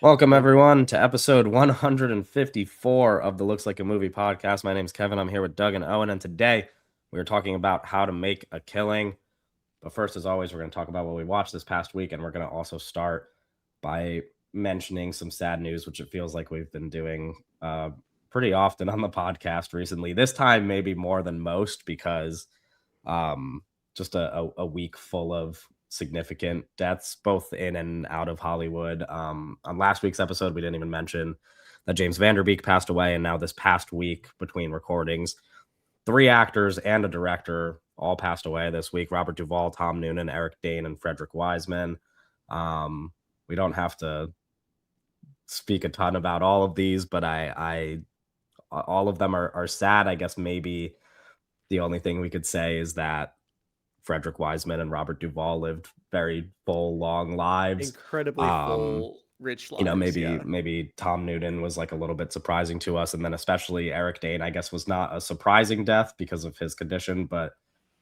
Welcome, everyone, to episode 154 of the Looks Like a Movie podcast. My name is Kevin. I'm here with Doug and Owen, and today we're talking about how to make a killing. But first, as always, we're going to talk about what we watched this past week, and we're going to also start by mentioning some sad news, which it feels like we've been doing pretty often on the podcast recently. This time, maybe more than most, because just a week full of significant deaths, both in and out of Hollywood. On last week's episode, we didn't even mention that James Van Der Beek passed away, and now this past week, between recordings, 3 actors and a director all passed away this week: Robert Duvall, Tom Noonan, Eric Dane, and Frederick Wiseman. We don't have to speak a ton about all of these, but I all of them are sad. I guess maybe the only thing we could say is that Frederick Wiseman and Robert Duvall lived very full, long lives. Incredibly Um, full, rich lives. maybe Yeah. Tom Noonan was like a little bit surprising to us, and then especially Eric Dane, I guess, was not a surprising death because of his condition,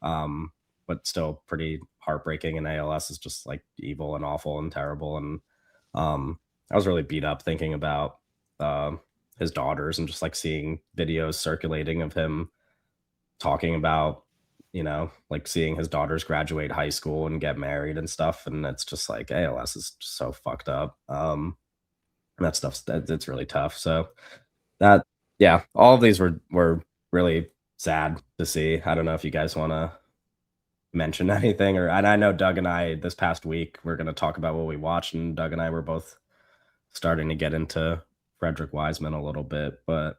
um, but still pretty heartbreaking. And ALS is just like evil and awful and terrible. And I was really beat up thinking about uh, his daughters and just like seeing videos circulating of him talking about, like seeing his daughters graduate high school and get married and stuff. And it's just like ALS is just so fucked up. And it's really tough. So that, yeah, all of these were really sad to see. I don't know if you guys want to mention anything, or and I know Doug and I this past week we're going to talk about what we watched, and Doug and I were both starting to get into Frederick Wiseman a little bit, but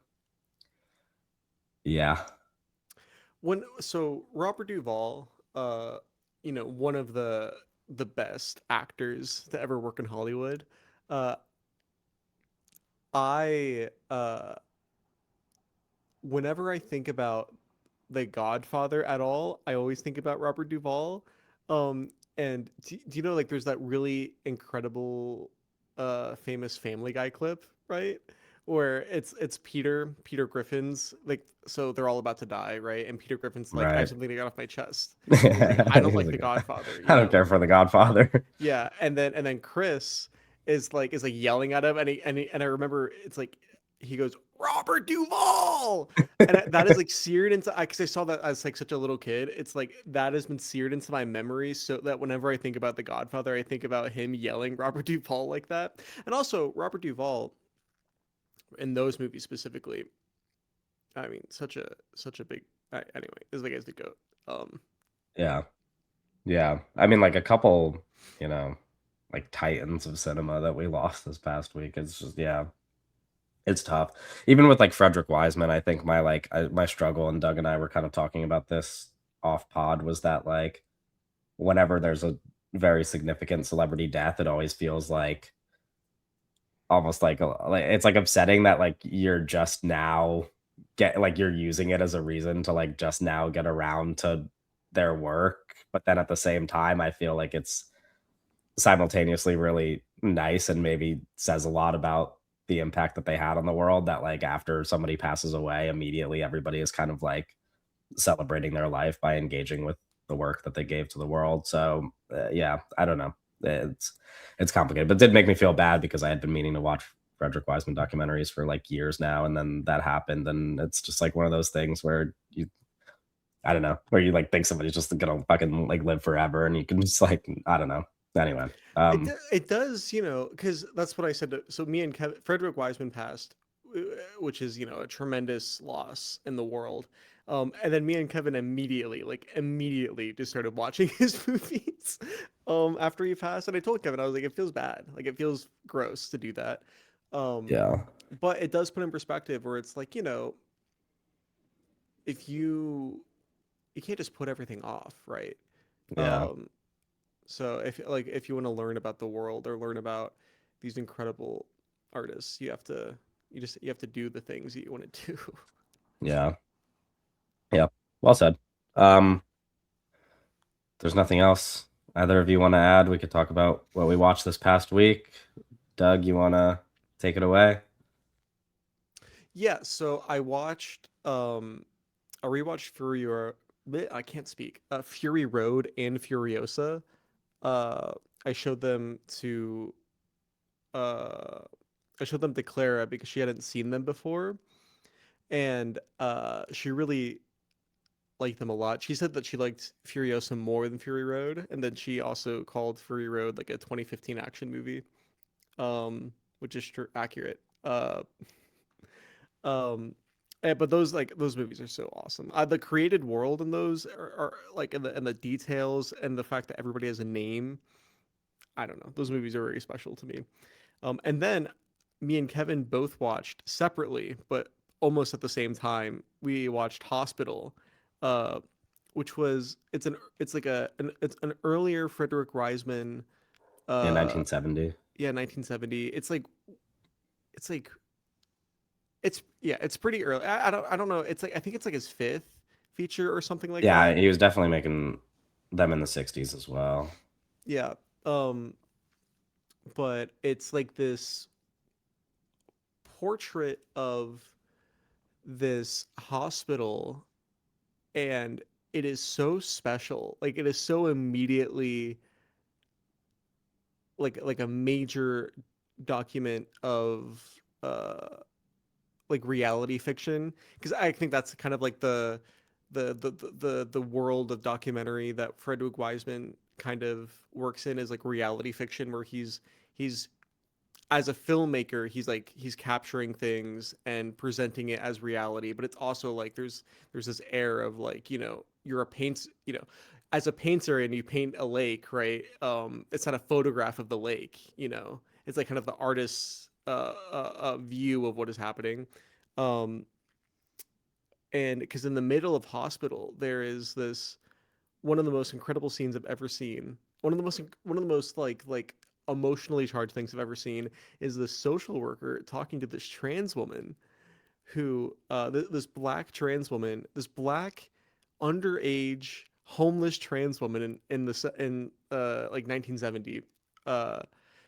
yeah. Robert Duvall, one of the best actors to ever work in Hollywood. Uh, I Whenever I think about The Godfather at all, I always think about Robert Duvall. And do you know, like, there's that really incredible, famous Family Guy clip, right? Where it's Peter Griffin's like, so they're all about to die, right? And Peter Griffin's like, I have Right. something to get off my chest. And he's like, I don't He's like a The guy. Godfather, I don't care for the Godfather. Yeah, and then Chris is like yelling at him, and I remember it's like he goes Robert Duvall, and that is like seared into because I saw that as like such a little kid. It's like that has been seared into my memory, so that whenever I think about The Godfather, I think about him yelling Robert Duvall like that, and also Robert Duvall in those movies specifically. I mean, such a big. Anyway, is the guy's the goat. Yeah. Yeah. I mean, like a couple, you know, like titans of cinema that we lost this past week. It's just, yeah, it's tough. Even with like Frederick Wiseman, I think my struggle, and Doug and I were kind of talking about this off pod, was that like whenever there's a very significant celebrity death, it always feels like almost like it's like upsetting that like you're just now you're using it as a reason to like just now get around to their work. But then at the same time, I feel like it's simultaneously really nice and maybe says a lot about the impact that they had on the world, that like after somebody passes away, immediately everybody is kind of like celebrating their life by engaging with the work that they gave to the world. So yeah, I don't know. It's complicated, but it did make me feel bad because I had been meaning to watch Frederick Wiseman documentaries for like years now, and then that happened, and it's just like one of those things where I don't know, where you like think somebody's just gonna fucking like live forever, and you can just like, I don't know. Anyway, It does, because that's what I said. So me and Frederick Wiseman passed, which is a tremendous loss in the world. And then me and Kevin immediately just started watching his movies. After he passed, and I told Kevin, I was like, it feels bad, like it feels gross to do that. Um, yeah, but it does put in perspective where it's like, if you can't just put everything off, right? yeah, Um, So if you want to learn about the world or learn about these incredible artists, you have to do the things that you want to do. yeah, yeah. Well said. Um, there's nothing else either of you want to add. We could talk about what we watched this past week. Doug, you want to take it away? Yeah, so I rewatched I can't speak. Fury Road and Furiosa. Uh I showed them to I showed them to Clara because she hadn't seen them before, and she really liked them a lot. She said that she liked Furiosa more than Fury Road, and then she also called Fury Road like a 2015 action movie, which is accurate. Um, but those movies are so awesome. The created world in those are like, and the details and the fact that everybody has a name. I don't know. Those movies are very special to me. And then me and Kevin both watched separately, but almost at the same time. We watched Hospital, uh, which was it's like it's an earlier Frederick Reisman. Yeah, Uh, 1970. yeah, 1970. It's like it's yeah, it's pretty early. I don't know. It's like I think it's like his fifth feature or something like Yeah, that. he was definitely making them in the 60s as well. Yeah. Um, but it's like this portrait of this hospital, and it is so special. Like it is so immediately like a major document of uh like reality fiction, because I think that's kind of like the world of documentary that Frederick Wiseman kind of works in, is like reality fiction, where he's as a filmmaker, he's capturing things and presenting it as reality, but it's also like there's this air of like, you're a paint, as a painter and you paint a lake, right? It's not a photograph of the lake, it's like kind of the artist's view of what is happening. um and because in the middle of Hospital there is this one of the most incredible scenes I've ever seen. One of the most like emotionally charged things I've ever seen is this social worker talking to this trans woman who this black trans woman, this black underage homeless trans woman in like 1970, uh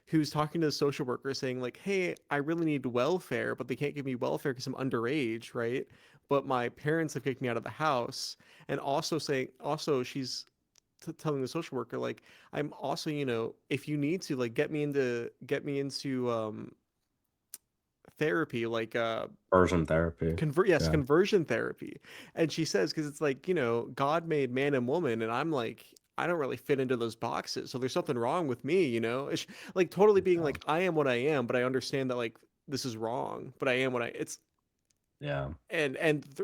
who's talking to the social worker saying like, hey, I really need welfare, but they can't give me welfare because I'm underage, right? But my parents have kicked me out of the house. And also saying, also she's telling the social worker like, I'm also, if you need to like get me into therapy, like Version therapy. Yeah. conversion therapy. And she says, because it's like, God made man and woman, and I'm like, I don't really fit into those boxes, so there's something wrong with me, it's like totally being Yeah. like, I am what I am, but I understand that like this is wrong, but I am what I it's Yeah.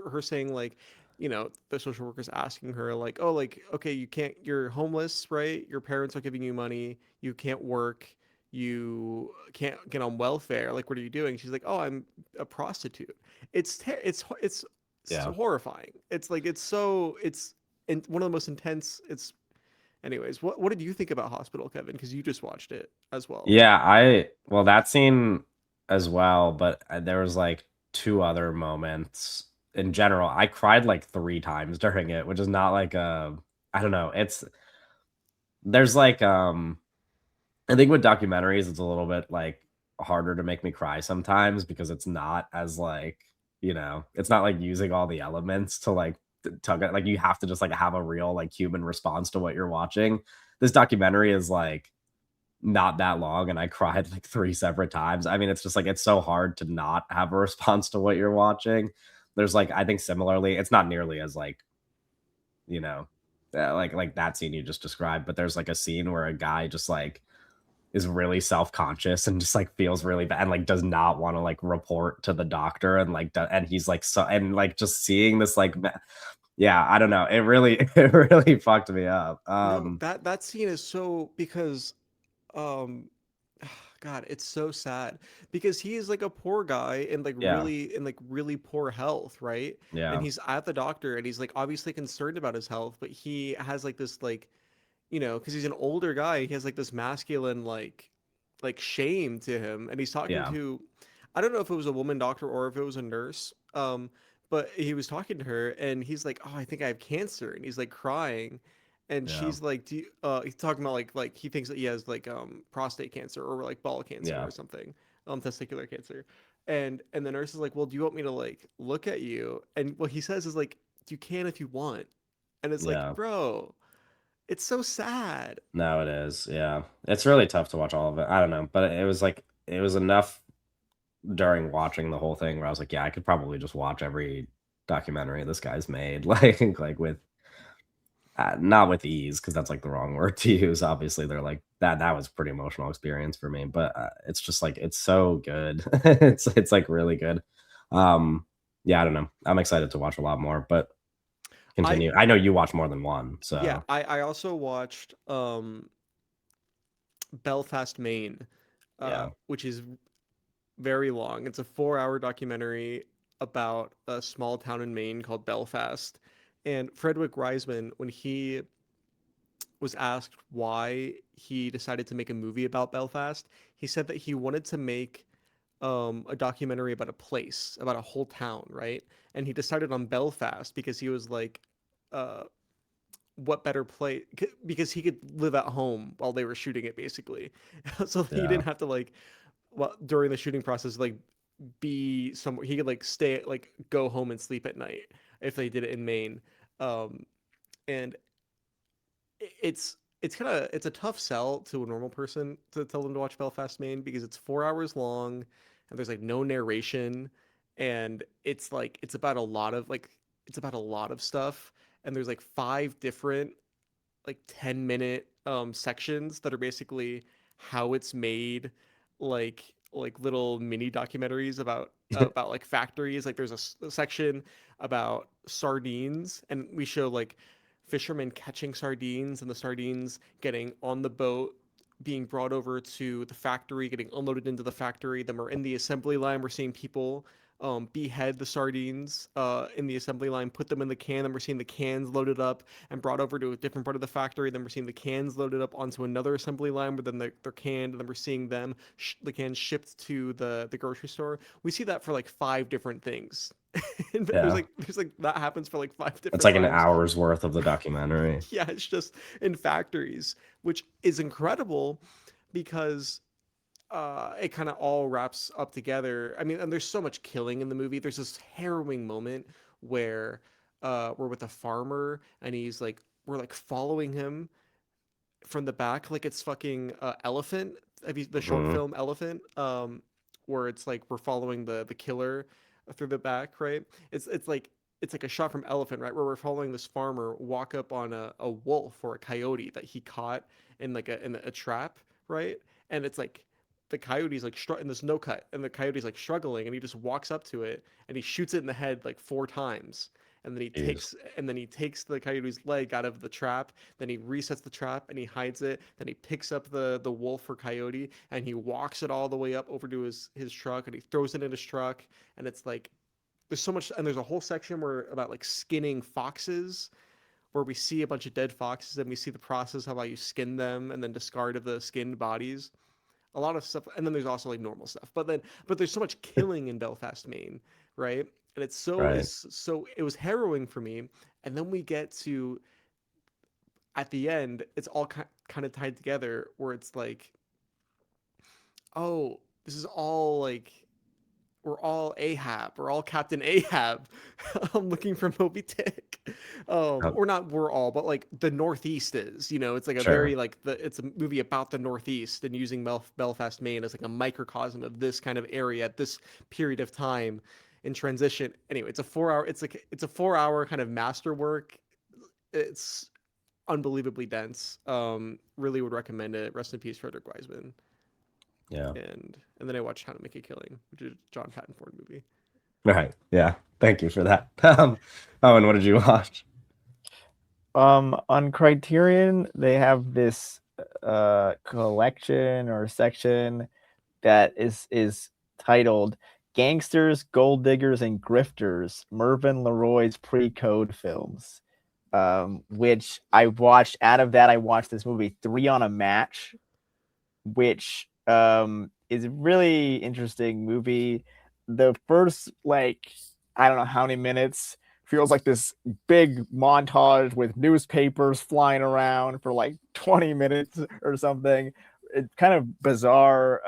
her saying like, the social worker's asking her like, oh, like, okay, you're homeless, right? Your parents are giving you money, you can't work, you can't get on welfare, like what are you doing? She's like, oh, I'm a prostitute. It's so Yeah. horrifying. It's like it's one of the most intense. It's Anyways, what did you think about Hospital, Kevin, because you just watched it as well? Yeah, well, that scene as well, but there was like two other moments in general. I cried like three times during it, which is not like I don't know. There's like I think with documentaries it's a little bit like harder to make me cry sometimes because it's not as like, it's not like using all the elements to like tug it. Like you have to just like have a real like human response to what you're watching. This documentary is like not that long and I cried like three separate times. I mean, it's just like it's so hard to not have a response to what you're watching. There's like I think similarly, it's not nearly as like, you know, like that scene you just described, but there's like a scene where a guy just like is really self-conscious and just like feels really bad and like does not want to like report to the doctor and like and he's like so and like just seeing this like yeah, I don't know. It really it really fucked me up. No, that scene is so, because um God, it's so sad because he is like a poor guy Yeah, in like really poor health, right? And yeah, he's at the doctor and he's like obviously concerned about his health, but he has like this like, because he's an older guy, he has like this masculine like shame to him, and he's talking yeah, to, I don't know if it was a woman doctor or if it was a nurse, but he was talking to her and he's like, oh, I think I have cancer, and he's like crying, and yeah, she's like, do you, he's talking about like he thinks that he has like prostate cancer or like ball cancer yeah, or something, testicular cancer, and the nurse is like, well, do you want me to like look at you? And what he says is like, you can if you want, and it's like, yeah. bro, it's so sad. No, it is. Yeah. It's really tough to watch all of it. I don't know, but it was like it was enough during watching the whole thing where I was like, yeah, I could probably just watch every documentary this guy's made, like with not with ease because that's like the wrong word to use. Obviously, they're like that. That was a pretty emotional experience for me, but it's just like it's so good. It's like really good. Um, yeah, I don't know. I'm excited to watch a lot more, but I continue. I know you watch more than one, Yeah, so I also watched Belfast, Maine, yeah. which is very long. It's a 4-hour documentary about a small town in Maine called Belfast. And Frederick Reisman, when he was asked why he decided to make a movie about Belfast, he said that he wanted to make a documentary about a place, about a whole town, right? And he decided on Belfast because he was like, uh, what better place? Because he could live at home while they were shooting it, basically, so he Yeah. didn't have to like, well, during the shooting process, like be somewhere he could like stay, like go home and sleep at night if they did it in Maine. Um, and it's kind of it's a tough sell to a normal person to tell them to watch Belfast, Maine, because it's 4 hours long and there's like no narration, and it's like it's about a lot of stuff, and there's like five different like 10-minute sections that are basically how it's made, like little mini documentaries about like factories. Like there's a section about sardines, and we show like fishermen catching sardines and the sardines getting on the boat, being brought over to the factory, getting unloaded into the factory. Then we're in the assembly line, we're seeing people behead the sardines in the assembly line, put them in the can. Then we're seeing the cans loaded up and brought over to a different part of the factory. Then we're seeing the cans loaded up onto another assembly line where then they're canned. And then we're seeing the cans shipped to the grocery store. We see that for like five different things. And Yeah. there's like that happens for like five It's different like an times. hour's worth of the documentary. Yeah, it's just in factories, which is incredible because it kind of all wraps up together. I mean, and there's so much killing in the movie. There's this harrowing moment where we're with a farmer and we're like following him from the back like it's fucking Elephant. Have you the short Hmm. film Elephant? Where it's like we're following the killer through the back, right? It's like a shot from Elephant, right? Where we're following this farmer walk up on a wolf or a coyote that he caught in like in a trap, right? And it's like the coyote's like in this no cut, and the coyote's like struggling, and he just walks up to it and he shoots it in the head like four times, Jeez. and then he takes the coyote's leg out of the trap, then he resets the trap and he hides it, then he picks up the wolf or coyote and he walks it all the way up over to his truck and he throws it in his truck. And it's like there's so much, and there's a whole section where about like skinning foxes, where we see a bunch of dead foxes and we see the process of how you skin them and then discard of the skinned bodies, a lot of stuff. And then there's also like normal stuff, but there's so much killing in Belfast, Maine, right? And Right. it's so it was harrowing for me. And then we get to at the end, it's all kind of tied together, where it's like, oh, this is all like we're all Ahab. We're all Captain Ahab. I'm looking for Moby Dick. Oh, Or not we're all, but like the Northeast is, it's like a very sure. like it's a movie about the Northeast and using Belfast, Maine as like a microcosm of this kind of area at this period of time in transition. Anyway, it's a 4 hour kind of masterwork. It's unbelievably dense. Really would recommend it. Rest in peace, Frederick Wiseman. Yeah. And then I watched How to Make a Killing, which is a John Patton movie. Right. Yeah. Thank you for that. Oh, and what did you watch? On Criterion, they have this collection or section that is titled Gangsters, Gold Diggers, and Grifters, Mervyn LeRoy's Pre-Code Films. Which I watched. Out of that, I watched this movie, Three on a Match, which is a really interesting movie. The first, like, I don't know how many minutes, feels like this big montage with newspapers flying around for like 20 minutes or something. It's kind of bizarre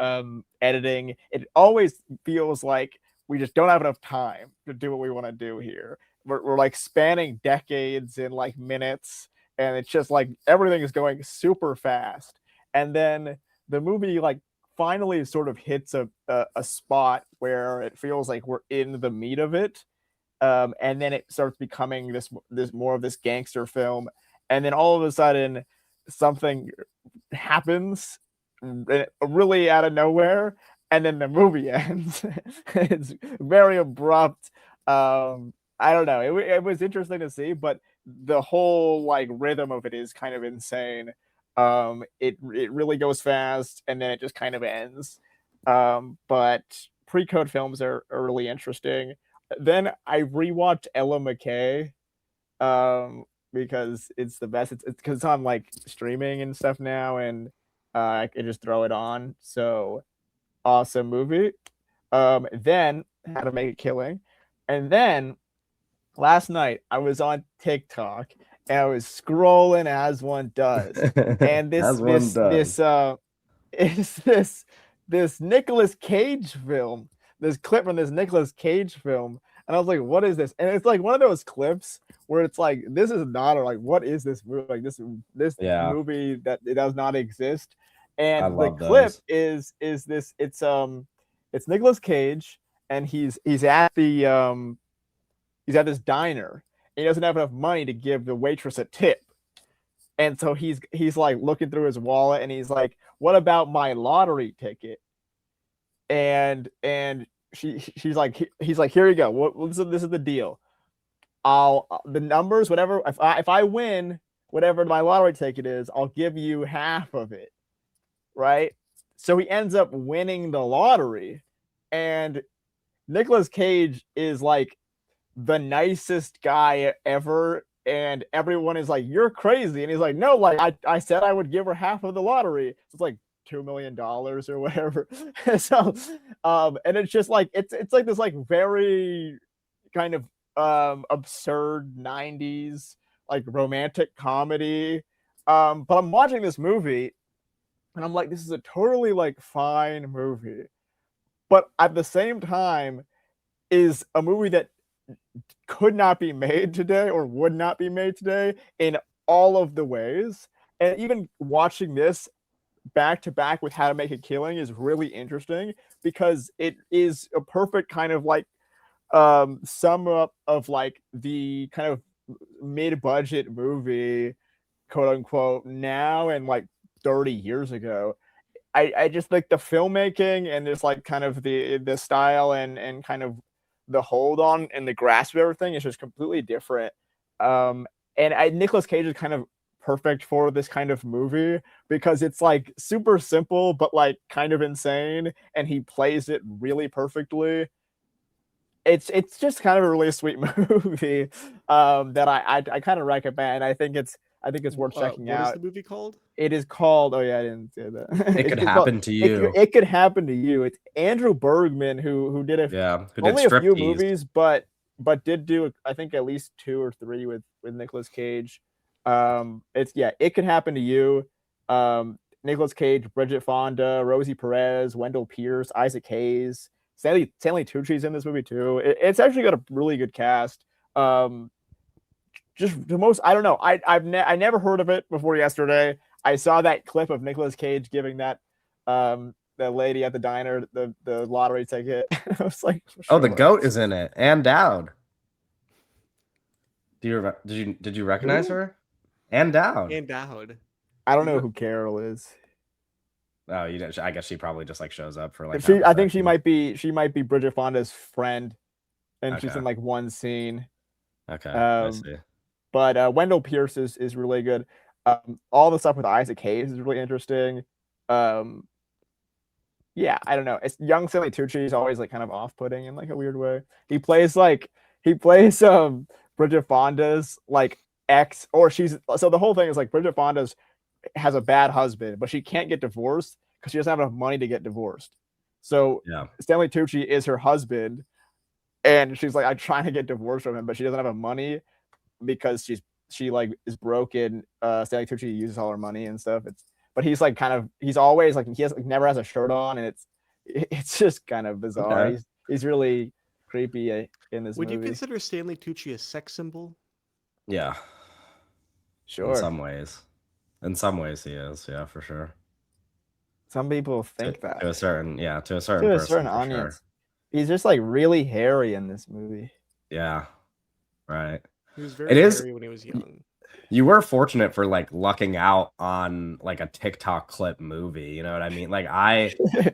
editing. It always feels like we just don't have enough time to do what we want to do here. We're like spanning decades in like minutes, and it's just like everything is going super fast. And then the movie like finally sort of hits a spot where it feels like we're in the meat of it. And then it starts becoming this more of this gangster film, and then all of a sudden something happens really out of nowhere, and then the movie ends. It's very abrupt. I don't know. It was interesting to see, but the whole like rhythm of it is kind of insane. It really goes fast, and then it just kind of ends. But pre-code films are really interesting. Then I rewatched Ella McKay, because it's the best. It's because it's on like streaming and stuff now, and I can just throw it on. So awesome movie. Then How to Make a Killing, and then last night I was on TikTok and I was scrolling as one does, and As one does. is this Nicolas Cage film, this clip from this Nicolas Cage film, and I was like, "What is this?" And it's like one of those clips where it's like, "This is not," or like, "What is this movie?" Like this Yeah, movie that it does not exist. I And the love clip those. is this. It's Nicolas Cage, and he's at this diner. And he doesn't have enough money to give the waitress a tip. And so he's like looking through his wallet, and he's like, "What about my lottery ticket?" And she's like, he's like, "Here you go. This is the deal. I'll the numbers, whatever. If I win whatever my lottery ticket is, I'll give you half of it." Right? So he ends up winning the lottery, and Nicolas Cage is like the nicest guy ever, and everyone is like, "You're crazy," and he's like, "No, like I said I would give her half of the lottery." So it's like $2 million or whatever. So and it's just like it's like this like very kind of absurd 90s like romantic comedy. But I'm watching this movie and I'm like, this is a totally like fine movie, but at the same time is a movie that could not be made today or would not be made today in all of the ways. And even watching this back to back with How to Make a Killing is really interesting because it is a perfect kind of like sum up of like the kind of mid-budget movie, quote unquote, now and like 30 years ago. I just like the filmmaking and just like kind of the style and kind of the hold on and the grasp of everything is just completely different. And Nicolas Cage is kind of perfect for this kind of movie because it's like super simple but like kind of insane, and he plays it really perfectly. It's just kind of a really sweet movie that I kind of recommend. I think it's worth checking What is out. the movie called? It is called. Oh yeah, I didn't say that. It could It's called. happen to you. It could happen to you. It's Andrew Bergman who did Yeah, who did only a few Striptease? movies, but did do I think at least 2 or 3 with Nicolas Cage. It's yeah, It Could Happen to You. Nicolas Cage, Bridget Fonda, Rosie Perez, Wendell Pierce, Isaac Hayes, Stanley Tucci's in this movie too. It's actually got a really good cast. Just the most, I don't know. I never heard of it before yesterday. I saw that clip of Nicolas Cage giving that the lady at the diner the lottery ticket. I was like, Oh, the sure. goat is in it. And Dowd. Did you recognize Who? her? And Dowd. And Dowd. I don't know who Carol is. Oh, you didn't. I guess she probably just like shows up for like. I think she might be Bridget Fonda's friend, and she's Okay. in like one scene. Okay, I Um, see. but Wendell Pierce is really good. All the stuff with Isaac Hayes is really interesting. Yeah, I don't know. It's young Stanley Tucci is always like kind of off-putting in like a weird way. He plays Bridget Fonda's like ex, or she's so the whole thing is like Bridget Fonda's has a bad husband, but she can't get divorced because she doesn't have enough money to get divorced. So Yeah. Stanley Tucci is her husband, and she's like, I'm trying to get divorced from him, but she doesn't have enough money because she like is broken. Stanley Tucci uses all her money and stuff. But he's like he's always like never has a shirt on, and it's just kind of bizarre. Okay. He's really creepy in this Would movie. you consider Stanley Tucci a sex symbol? Yeah. Sure. In some ways he is. Yeah, for sure. Some people think that. To a certain To a person certain for audience. sure. He's just like really hairy in this movie. Yeah, right. He was It very is. hairy when he was young. You were fortunate for like lucking out on like a TikTok clip movie. You know what I mean? Like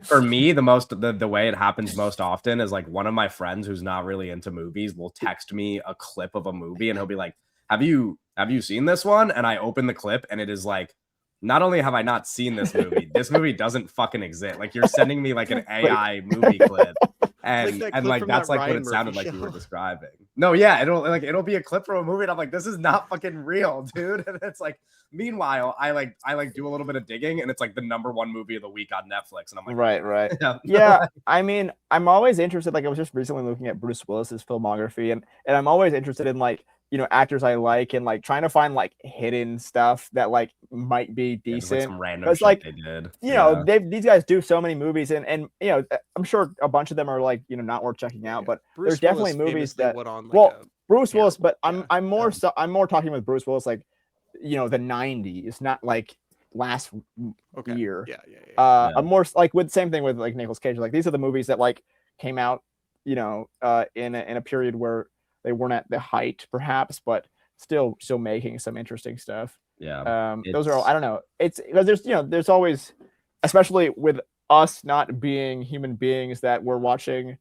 for me, the way it happens most often is like one of my friends who's not really into movies will text me a clip of a movie and he'll be like, have you seen this one? And I open the clip and it is like, not only have I not seen this movie doesn't fucking exist. Like you're sending me like an AI movie clip. And that clip from that's that like what Ryan it sounded Murphy like you were show. describing. No, yeah, it'll be a clip from a movie, and I'm like, this is not fucking real, dude. And it's like, meanwhile, I do a little bit of digging, and it's like the #1 movie of the week on Netflix, and I'm like, Right. yeah, Yeah, I mean, I'm always interested. Like, I was just recently looking at Bruce Willis's filmography, and I'm always interested in like, you know, actors I like, and like trying to find like hidden stuff that like might be yeah, just like decent. some random Because shit like, they did. you know, these guys do so many movies, and you know, I'm sure a bunch of them are like, you know, not worth checking out. But Bruce there's definitely Willis movies famously that went on like well, a Bruce Willis, yeah, but yeah. I'm more talking with Bruce Willis like, you know, the '90s, not like last Okay. year. Yeah. I'm more like with same thing with like Nicolas Cage. Like these are the movies that like came out, you know, in a period where they weren't at the height, perhaps, but still making some interesting stuff. Yeah. Those are all, I don't know. It's because there's, you know, there's always, especially with us not being human beings, that we're watching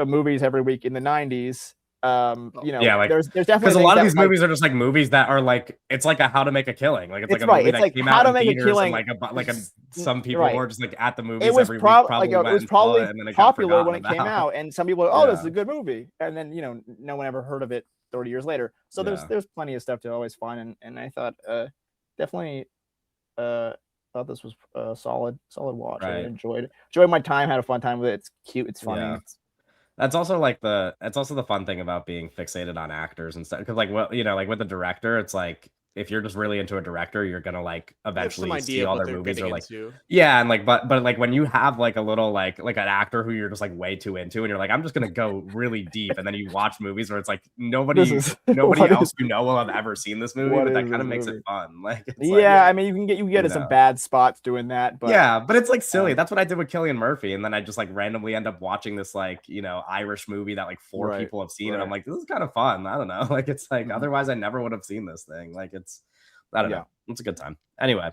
movies every week in the '90s. You know, Yeah, like there's because definitely a things lot of that these like, movies are just like movies that are like it's like a How to Make a Killing. Like it's like it's a right. movie It's that like came How out to in Make a theaters and Killing. some people Right. who are just like at the It movies was every week probably like, it went was and saw probably it and then it got popular when it forgotten came about. out, and some people were, oh, this is Yeah. a good movie, and then, you know, no one ever heard of it 30 years later. So Yeah. there's plenty of stuff to always find, and I thought definitely thought this was a solid watch. I Right. enjoyed my time, had a fun time with it. It's cute, it's funny. Yeah. That's also like it's also the fun thing about being fixated on actors and stuff. Because like what you know, like with the director, it's like if you're just really into a director, you're gonna like You have some eventually see idea of all what their they're movies getting or like into. yeah, and like but like when you have like a little like an actor who you're just like way too into and you're like, I'm just gonna go really deep, and then you watch movies where it's like This nobody is nobody what else is you know will have ever seen this movie, what but that is kind this of makes it movie? fun. Like it's like Yeah, I mean, you can get you into some know. bad spots doing that, but Yeah, but it's like silly. That's what I did with Cillian Murphy, and then I just like randomly end up watching this like you know Irish movie that like 4 Right, people have seen, and I'm right. like, this is kind of fun. I don't know, like it's like Mhm. otherwise I never would have seen this thing. Like I don't Yeah. know, it's a good time. Anyway,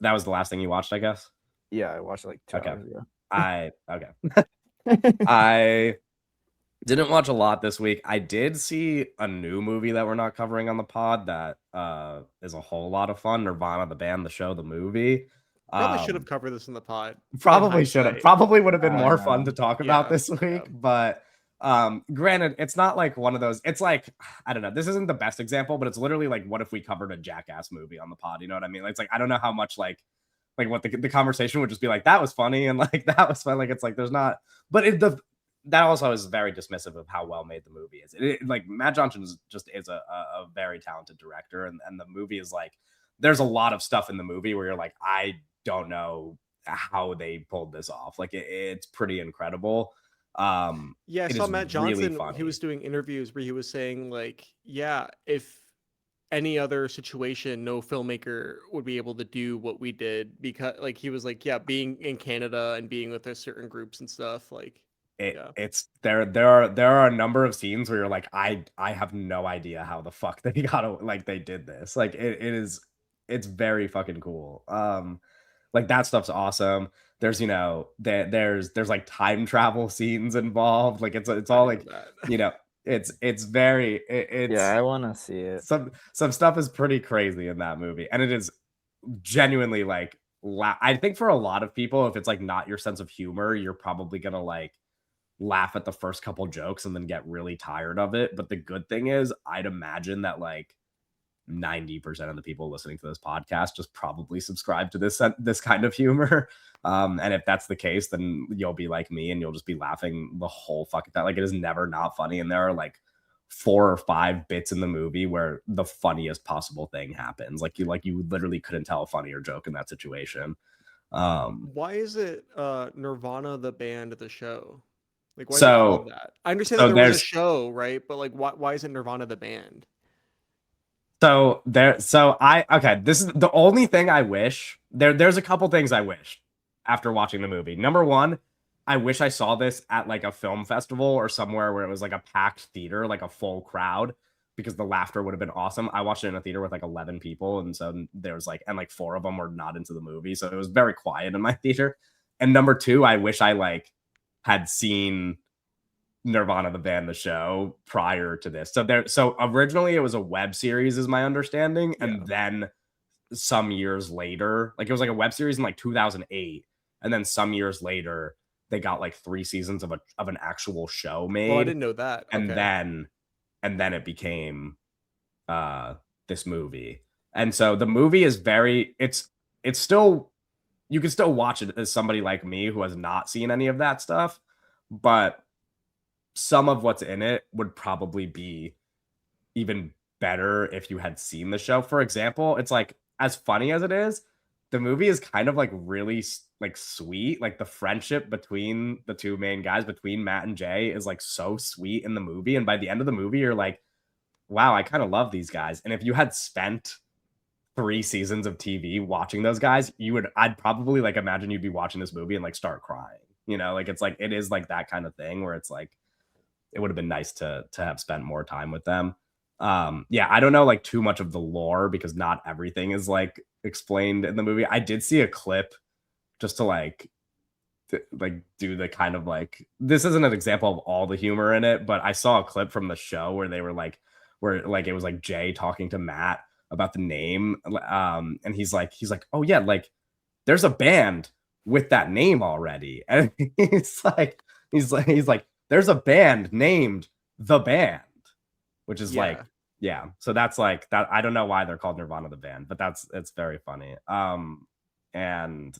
that was the last thing you watched, I guess. Yeah, I watched it like 2 Okay, hours ago. okay. I didn't watch a lot this week. I did see a new movie that we're not covering on the pod that is a whole lot of fun. Nirvana, the band, the show, the movie. Probably should have covered this in the pod. Probably should have. Probably would have been I more know. fun to talk about Yeah, this week, but granted, it's not like one of those. It's like I don't know. This isn't the best example, but it's literally like what if we covered a Jackass movie on the pod? You know what I mean? It's like I don't know how much like what the conversation would just be like that was funny and like that was fun. Like it's like there's not, but that also is very dismissive of how well made the movie is. Like Matt Johnson is a very talented director, and the movie is like there's a lot of stuff in the movie where you're like I don't know how they pulled this off. Like it's pretty incredible. Yeah, I it saw is Matt really Johnson. funny. He was doing interviews where he was saying like, yeah, if any other situation, no filmmaker would be able to do what we did because like he was like, yeah, being in Canada and being with certain groups and stuff like yeah. It's there are a number of scenes where you're like I have no idea how the fuck they they did this. Like it's very fucking cool. Like that stuff's awesome. There's you know there's like time travel scenes involved. Like it's all like you know it's very Yeah, I it's want to see it. some stuff is pretty crazy in that movie, and it is genuinely like I think for a lot of people, if it's like not your sense of humor, you're probably gonna like laugh at the first couple jokes and then get really tired of it. But the good thing is, I'd imagine that like 90% of the people listening to this podcast just probably subscribe to this kind of humor. And if that's the case, then you'll be like me and you'll just be laughing the whole fucking time. Like it is never not funny. And there are like 4 or 5 bits in the movie where the funniest possible thing happens. Like you literally couldn't tell a funnier joke in that situation. Why is it Nirvana the band the show? Like why is it So called that? I understand that there was a show, right? But like why is it Nirvana the band? So this is the only thing I wish. There's a couple things I wish. after watching the movie. Number one, I wish I saw this at like a film festival or somewhere where it was like a packed theater, like a full crowd, because the laughter would have been awesome. I watched it in a theater with like 11 people, and so there was like, and like 4 of them were not into the movie, so it was very quiet in my theater. And number two, I wish I like had seen Nirvana the band, the show, prior to this. So originally it was a web series, is my understanding, Yeah. and then some years later, like it was like a web series in like 2008, and then some years later they got like 3 seasons of an actual show made. Oh, I didn't know that. And Okay. then it became this movie. And so the movie is very, it's still, you can still watch it as somebody like me who has not seen any of that stuff, but some of what's in it would probably be even better if you had seen the show. For example, it's like, as funny as it is, the movie is kind of like really like sweet. Like the friendship between the two main guys, between Matt and Jay, is like so sweet in the movie. And by the end of the movie, you're like, wow, I kind of love these guys. And if you had spent 3 seasons of TV watching those guys, I'd probably like imagine you'd be watching this movie and like start crying. You know, like it's like, it is like that kind of thing where it's like, it would have been nice to have spent more time with them. Yeah, I don't know like too much of the lore because not everything is like explained in the movie. I did see a clip just to like do the kind of like, this isn't an example of all the humor in it, but I saw a clip from the show where they were like, where like it was like Jay talking to Matt about the name, and he's like, oh yeah, like there's a band with that name already, and he's like there's a band named The Band, which is like, Yeah. yeah. So that's like that. I don't know why they're called Nirvana the band, but it's very funny. And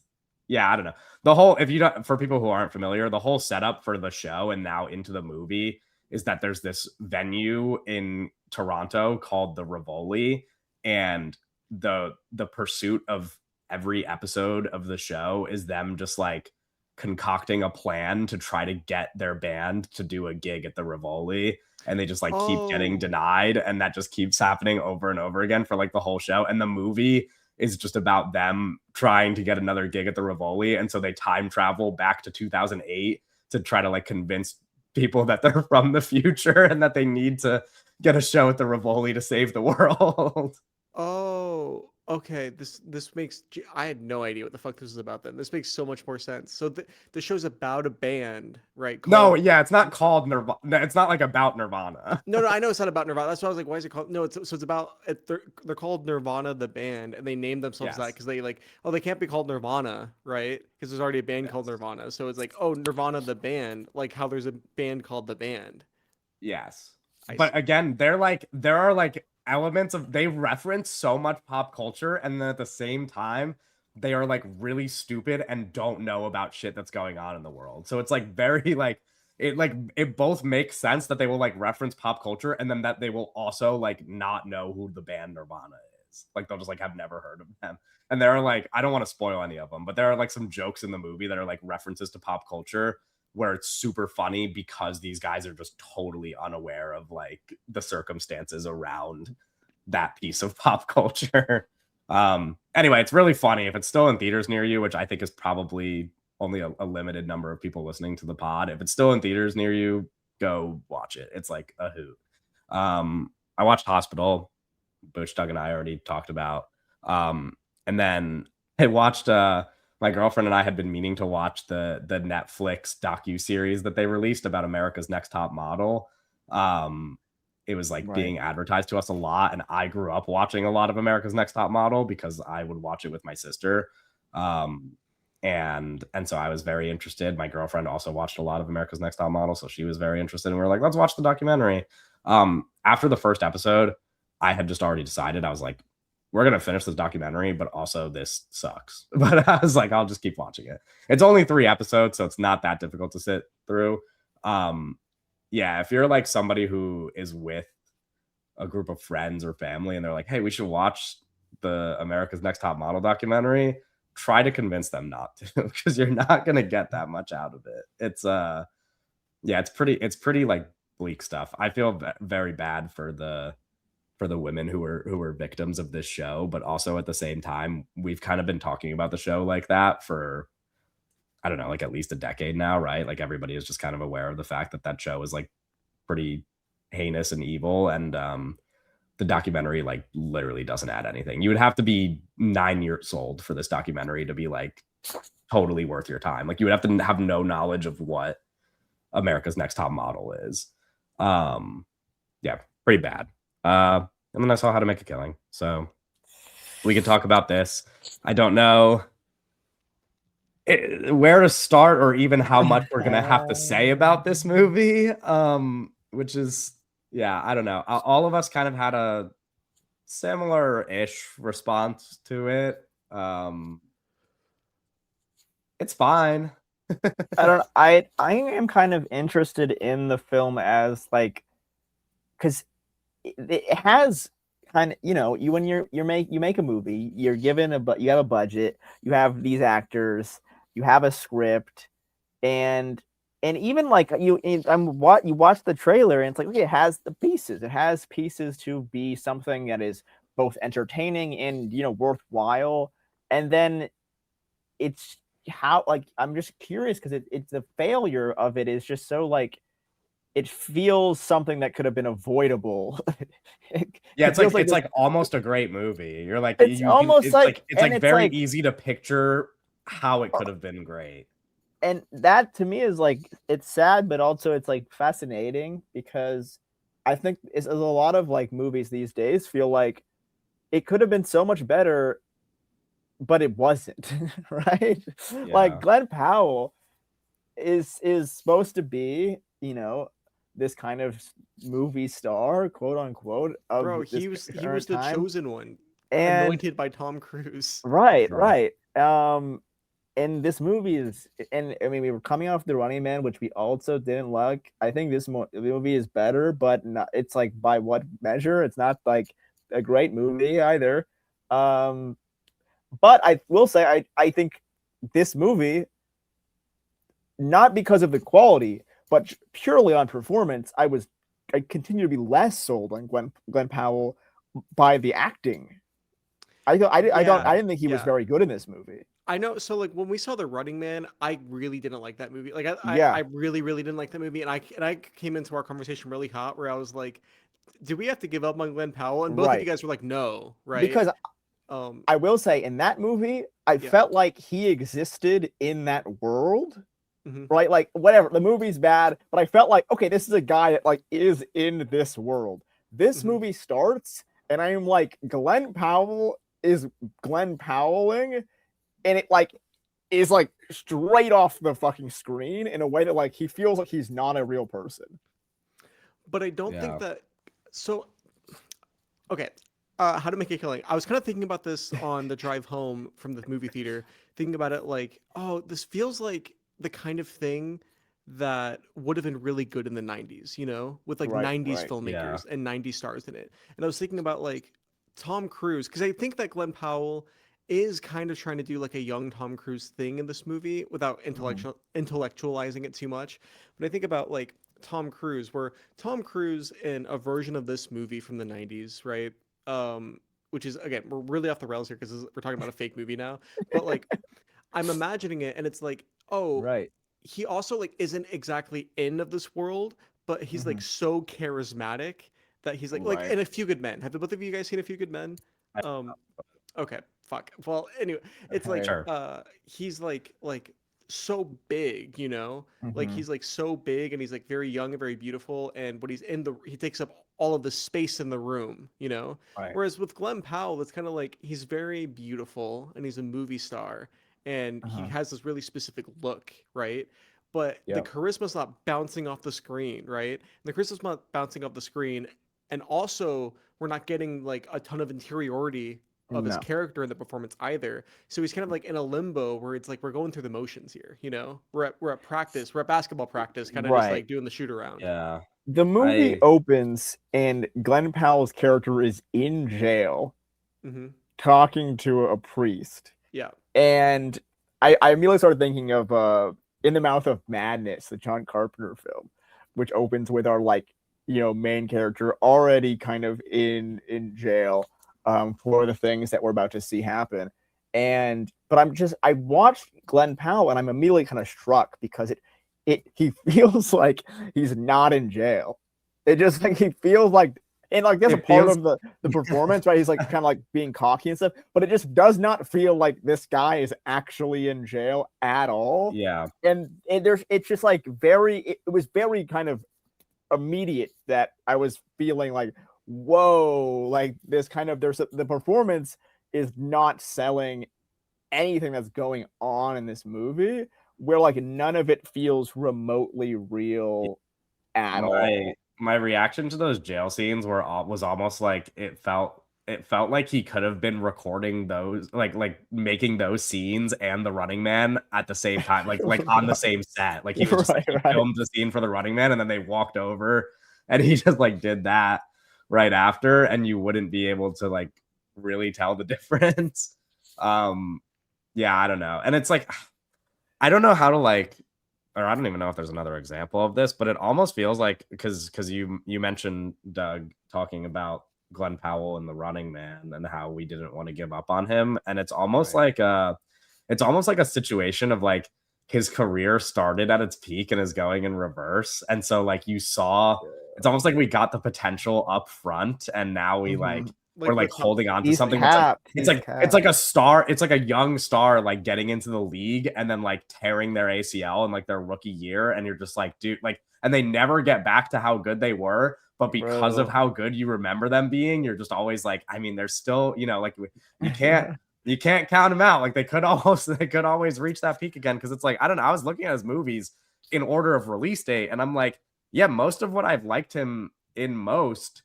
yeah, I don't know. The whole, if you don't, for people who aren't familiar, the whole setup for the show and now into the movie is that there's this venue in Toronto called the Rivoli, and the pursuit of every episode of the show is them just like concocting a plan to try to get their band to do a gig at the Rivoli, and they just like keep getting Oh, denied, and that just keeps happening over and over again for like the whole show. And the movie is just about them trying to get another gig at the Rivoli, and so they time travel back to 2008 to try to like convince people that they're from the future and that they need to get a show at the Rivoli to save the world. oh, okay. This makes I had no idea what the fuck this was about then. This makes so much more sense. So the show's about a band, right? No, Called yeah, it's not called Nirvana. It's not like about Nirvana. No, no, I know it's not about Nirvana. That's why I was like, why is it called? No, it's about they're called Nirvana the band, and they named themselves that Yes. because they like, oh, they can't be called Nirvana, right? Because there's already a band called Yes. Nirvana, so it's like, oh, Nirvana the band, like how there's a band called the band. Yes. I But see. again, they're like, there are like elements of, they reference so much pop culture, and then at the same time they are like really stupid and don't know about shit that's going on in the world. So it's like very like it both makes sense that they will like reference pop culture, and then that they will also like not know who the band Nirvana is. Like they'll just like have never heard of them. And there are like, I don't want to spoil any of them, but there are like some jokes in the movie that are like references to pop culture where it's super funny because these guys are just totally unaware of like the circumstances around that piece of pop culture. Anyway, it's really funny. If it's still in theaters near you, which I think is probably only a limited number of people listening to the pod, if it's still in theaters near you, go watch it. It's like a hoot. I watched Hospital, which Doug and I already talked about. And then I watched my girlfriend and I had been meaning to watch the Netflix docu-series that they released about America's Next Top Model. It was like Right. being advertised to us a lot, and I grew up watching a lot of America's Next Top Model because I would watch it with my sister. And so I was very interested. My girlfriend also watched a lot of America's Next Top Model, so she was very interested, and we were like, let's watch the documentary. After the first episode, I had just already decided, I was like, we're gonna finish this documentary, but also this sucks. But I was like, I'll just keep watching it. It's only 3 episodes, so it's not that difficult to sit through. Yeah, if you're like somebody who is with a group of friends or family and they're like, hey, we should watch the America's Next Top Model documentary, try to convince them not to, because you're not gonna get that much out of it. Yeah, it's pretty like bleak stuff. I feel very bad for the women who were victims of this show, but also at the same time, we've kind of been talking about the show like that for I don't know, like at least a decade now, right? Like everybody is just kind of aware of the fact that that show is like pretty heinous and evil, and the documentary like literally doesn't add anything. You would have to be 9 years old for this documentary to be like totally worth your time. Like you would have to have no knowledge of what America's Next Top Model is. Yeah, pretty bad. And then I saw How to Make a Killing, so we could talk about this. I don't know where to start or even how much we're gonna have to say about this movie. Which is, yeah, I don't know. All of us kind of had a similar-ish response to it. It's fine. I don't. I am kind of interested in the film as like, because it has kind of, you when you make a movie, you're given you have a budget, you have these actors, you have a script, and even like you watch the trailer and it's like, okay, it has pieces to be something that is both entertaining and worthwhile, and then it's how, like, I'm just curious because it's the failure of it is just so like it feels something that could have been avoidable. Yeah, It feels it's like almost a great movie. You're like, it's you can, almost like, it's and like it's very like, easy to picture how it could have been great. and that to me is like, it's sad, but also it's like fascinating because I think it's a lot of like movies these days feel like it could have been so much better, but it wasn't, right? Yeah. Like Glen Powell is supposed to be, this kind of movie star, quote unquote, of Bro, this he was current the time. chosen one, And anointed by Tom Cruise. right. Right. And this movie is, and I mean, we were coming off The Running Man, which we also didn't like. I think this movie is better, but not, it's like, by what measure? It's not like a great movie either. But I will say, I think this movie, not because of the quality, but purely on performance, I continue to be less sold on Glen Powell by the acting. I didn't think he was very good in this movie. I know. So like when we saw The Running Man, I really didn't like that movie. Like I Yeah. really didn't like that movie, and I came into our conversation really hot, where I was like, "Do we have to give up on Glen Powell?" And both of you guys were like, "No," right? Because I will say, in that movie, I felt like he existed in that world. Mhm. Right? Like, whatever, the movie's bad, but I felt like, okay, this is a guy that like is in this world. This movie starts, and I am like, Glen Powell is Glen Powelling, and it like is like straight off the fucking screen in a way that like he feels like he's not a real person. But I don't think that. So, okay, How to Make a Killing. I was kind of thinking about this on the drive home from the movie theater, thinking about it like, oh, this feels like the kind of thing that would have been really good in the 90s, with like 90s filmmakers and 90s stars in it. And I was thinking about like Tom Cruise, because I think that Glen Powell is kind of trying to do like a young Tom Cruise thing in this movie without intellectualizing it too much. But I think about like Tom Cruise, where Tom Cruise in a version of this movie from the 90s, right? Which is, again, we're really off the rails here because we're talking about a fake movie now. But like, I'm imagining it, and it's like, oh, he also like isn't exactly in of this world, but he's like so charismatic that he's like in A Few Good Men. Have both of you guys seen A Few Good Men? Okay, fuck. Well, anyway, it's like he's like so big, like he's like so big, and he's like very young and very beautiful, and when he takes up all of the space in the room, Whereas with Glen Powell, it's kind of like he's very beautiful and he's a movie star, and he has this really specific look, right? But the charisma's not bouncing off the screen, right? And the charisma's not bouncing off the screen, and also we're not getting like a ton of interiority of his character in the performance either. So he's kind of like in a limbo where it's like we're going through the motions here, We're at practice, we're at basketball practice, kind of just like doing the shoot around. Yeah. The movie opens and Glen Powell's character is in jail talking to a priest. Yeah. And I immediately started thinking of In the Mouth of Madness, the John Carpenter film, which opens with our like, main character already kind of in jail for the things that we're about to see happen. But I watched Glen Powell and I'm immediately kind of struck because he feels like he's not in jail. It just like he feels like, and like that's a part of the performance, right? He's like kind of like being cocky and stuff, but it just does not feel like this guy is actually in jail at all. Yeah. And it's just like it was very kind of immediate that I was feeling like, whoa, like this kind of the performance is not selling anything that's going on in this movie, where like none of it feels remotely real at all. My reaction to those jail scenes was almost like it felt like he could have been recording those, like making those scenes and the Running Man at the same time, like on the same set. Like he was just filmed the scene for the Running Man and then they walked over and he just like did that right after, and you wouldn't be able to like really tell the difference. Yeah, I don't know. And it's like, I don't know how to like, or I don't even know if there's another example of this, but it almost feels like, because you mentioned, Doug, talking about Glen Powell and the Running Man and how we didn't want to give up on him. And it's almost like a situation of like his career started at its peak and is going in reverse. And so like you saw, it's almost like we got the potential up front and now we we're like holding on to something. It's like a star. It's like a young star, like getting into the league and then like tearing their ACL in like their rookie year. And you're just like, dude, like, and they never get back to how good they were. But because of how good you remember them being, you're just always like, I mean, they're still, you know, like you can't count them out. Like they could always reach that peak again. Cause it's like, I don't know. I was looking at his movies in order of release date and I'm like, yeah, most of what I've liked him in most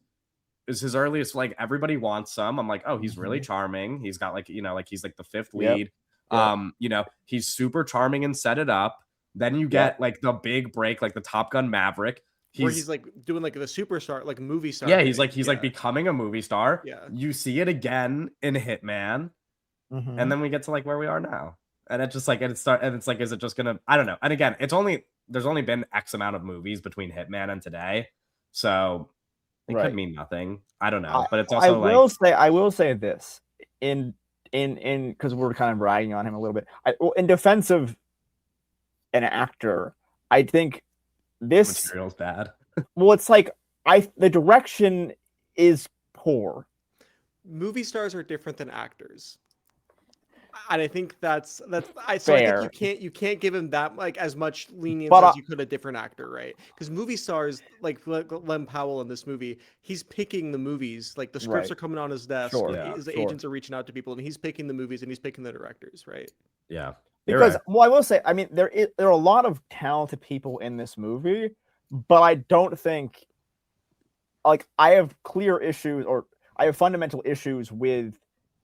is his earliest. Like everybody wants some. I'm like, oh, he's really charming. He's got like, you know, like he's like the fifth lead. You know, he's super charming and Set It Up. Then you get like the big break, like the Top Gun Maverick. Where he's like doing like the superstar, like movie star. Yeah, he's like becoming a movie star. Yeah. You see it again in Hitman. And then we get to like where we are now. And it's just like, and it's like, is it just gonna, I don't know. And again, there's only been X amount of movies between Hitman and today. So it could mean nothing. I don't know. But it's also I will say this in because we're kind of bragging on him a little bit. In defense of an actor, I think this material's bad. Well, it's like the direction is poor. Movie stars are different than actors. And I think that's I think you can't give him that like as much lenience as you could a different actor, right? Because movie stars like Glen Powell in this movie, he's picking the movies. Like the scripts are coming on his desk, his agents are reaching out to people, and he's picking the movies and he's picking the directors, right? Yeah, because well, I will say, I mean, there are a lot of talented people in this movie, but I don't think like I have fundamental issues with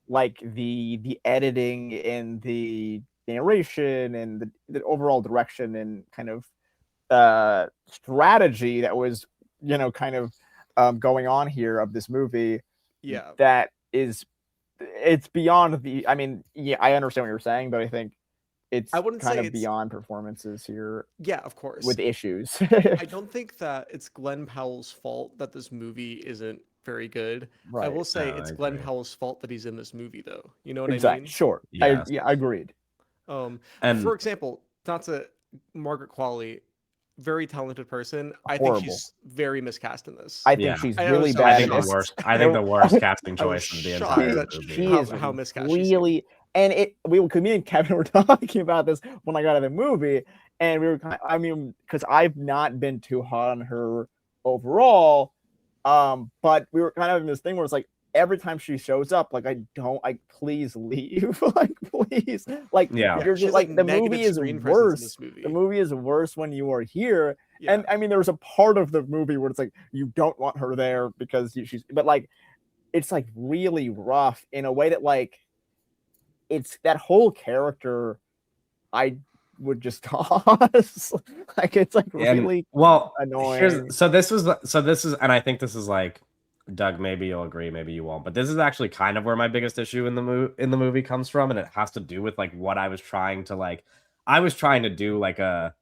like the editing and the narration and the overall direction and kind of strategy that was, you know, kind of going on here of this movie. Yeah, that it's beyond I mean, yeah, I understand what you're saying, but I think I wouldn't kind of beyond performances here. Yeah, of course, with issues. I don't think that it's Glen Powell's fault that this movie isn't very good. I will say it's Glen Powell's fault that he's in this movie, though. You know what I mean? Sure. Yes. I agreed. And for example, Margaret Qualley, very talented person. I think she's very miscast in this. I think she's really bad. I think the worst casting choice of the entire movie. She is how miscast really. And me and Kevin were talking about this when I got out of the movie, and we were because I've not been too hot on her overall. But we were kind of in this thing where it's like every time she shows up, like please leave, like please, like you're just like the movie is worse. The movie is worse when you are here, and I mean there's a part of the movie where it's like you don't want her there because but like it's like really rough in a way that like it's that whole character I would just toss. Like it's like really annoying. So this is, and I think this is like, Doug, maybe you'll agree, maybe you won't, but this is actually kind of where my biggest issue in the movie comes from, and it has to do with like what I was trying to do like an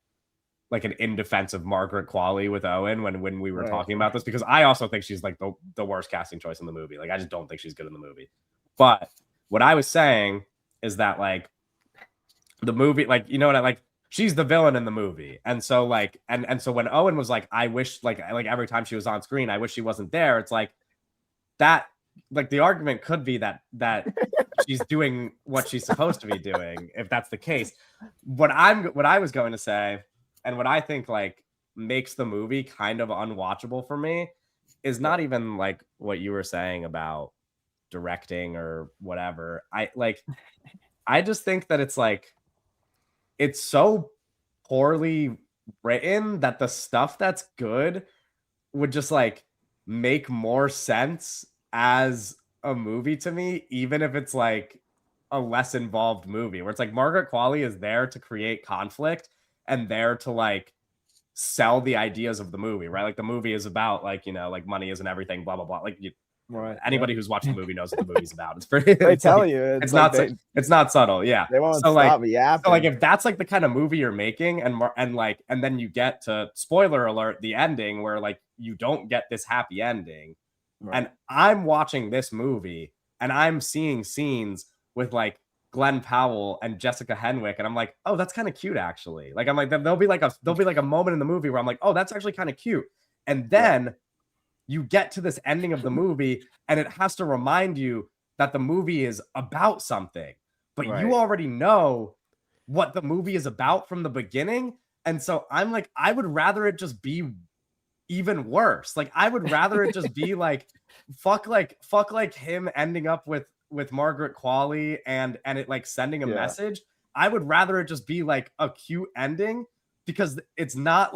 in defense of Margaret Qualley with Owen when we were talking about this, because I also think she's like the worst casting choice in the movie. Like I just don't think she's good in the movie. But what I was saying is that like the movie, like, you know what I like, she's the villain in the movie. And so like and so when Owen was like, I wish like every time she was on screen, I wish she wasn't there, it's like that, like the argument could be that she's doing what she's supposed to be doing, if that's the case. What I was going to say, and what I think like makes the movie kind of unwatchable for me, is not even like what you were saying about directing or whatever. I just think that it's like it's so poorly written that the stuff that's good would just like make more sense as a movie to me, even if it's like a less involved movie, where it's like Margaret Qualley is there to create conflict and there to like sell the ideas of the movie, right? Like the movie is about like, you know, like money isn't everything, blah blah blah. Like Right. anybody who's watched the movie knows what the movie's about. It's pretty. They It's tell like, you it's like not it's not subtle. Yeah. they won't So like stop yapping. so like if that's like the kind of movie you're making, and then you get to, spoiler alert, the ending where like you don't get this happy ending, Right. and I'm watching this movie and I'm seeing scenes with like Glen Powell and Jessica Henwick, and I'm like, oh, that's kind of cute actually. Like I'm like, there'll be like a moment in the movie where I'm like, oh, that's actually kind of cute, and then you get to this ending of the movie and it has to remind you that the movie is about something, but Right. you already know what the movie is about from the beginning. And so I'm like, I would rather it just be even worse. Like I would rather it just be like fuck like him ending up with Margaret Qualley and it like sending a Yeah. message. I would rather it just be like a cute ending, because it's not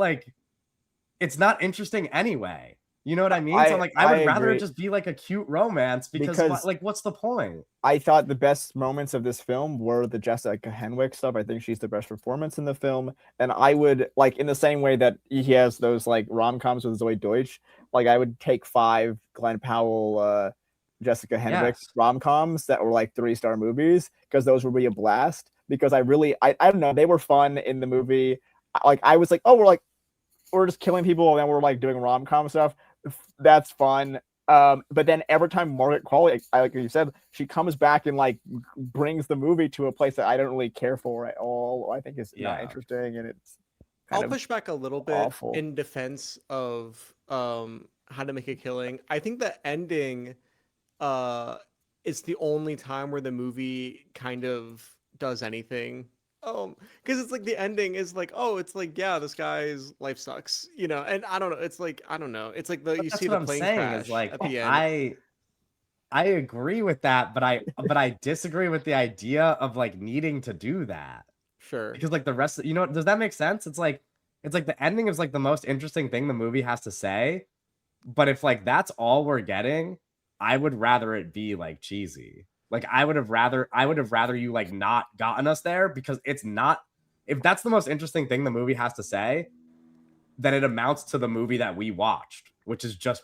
interesting anyway. You know what I mean? So I'm like, I would rather agree. it just be like a cute romance, because like what's the point? I thought the best moments of this film were the Jessica Henwick stuff. I think she's the best performance in the film. And I would, like, in the same way that he has those like rom-coms with Zoe Deutsch, like I would take 5 Glen Powell, Jessica Henwick Yes. rom-coms that were like 3-star movies, because those would be a blast. Because I don't know, they were fun in the movie. Like I was like, oh, we're just killing people and then we're like doing rom-com stuff. That's fun. But then every time Margaret Qualley, like you said, she comes back and like brings the movie to a place that I don't really care for at all. I think it's not interesting, and it's I'll push back a little bit awful. in defense of How to Make a Killing. I think the ending is the only time where the movie kind of does anything. Because it's like the ending is like, oh, it's like, yeah, this guy's life sucks, you know. And I don't know, it's like, I don't know, it's like But you that's see what the I'm plane saying crash is like at the end. I agree with that, but I disagree with the idea of like needing to do that. Sure. Because like the rest, you know, does that make sense? It's like the ending is like the most interesting thing the movie has to say. But if like that's all we're getting, I would rather it be like cheesy. Like I would have rather you like not gotten us there, because it's not, if that's the most interesting thing the movie has to say, then it amounts to the movie that we watched, which is just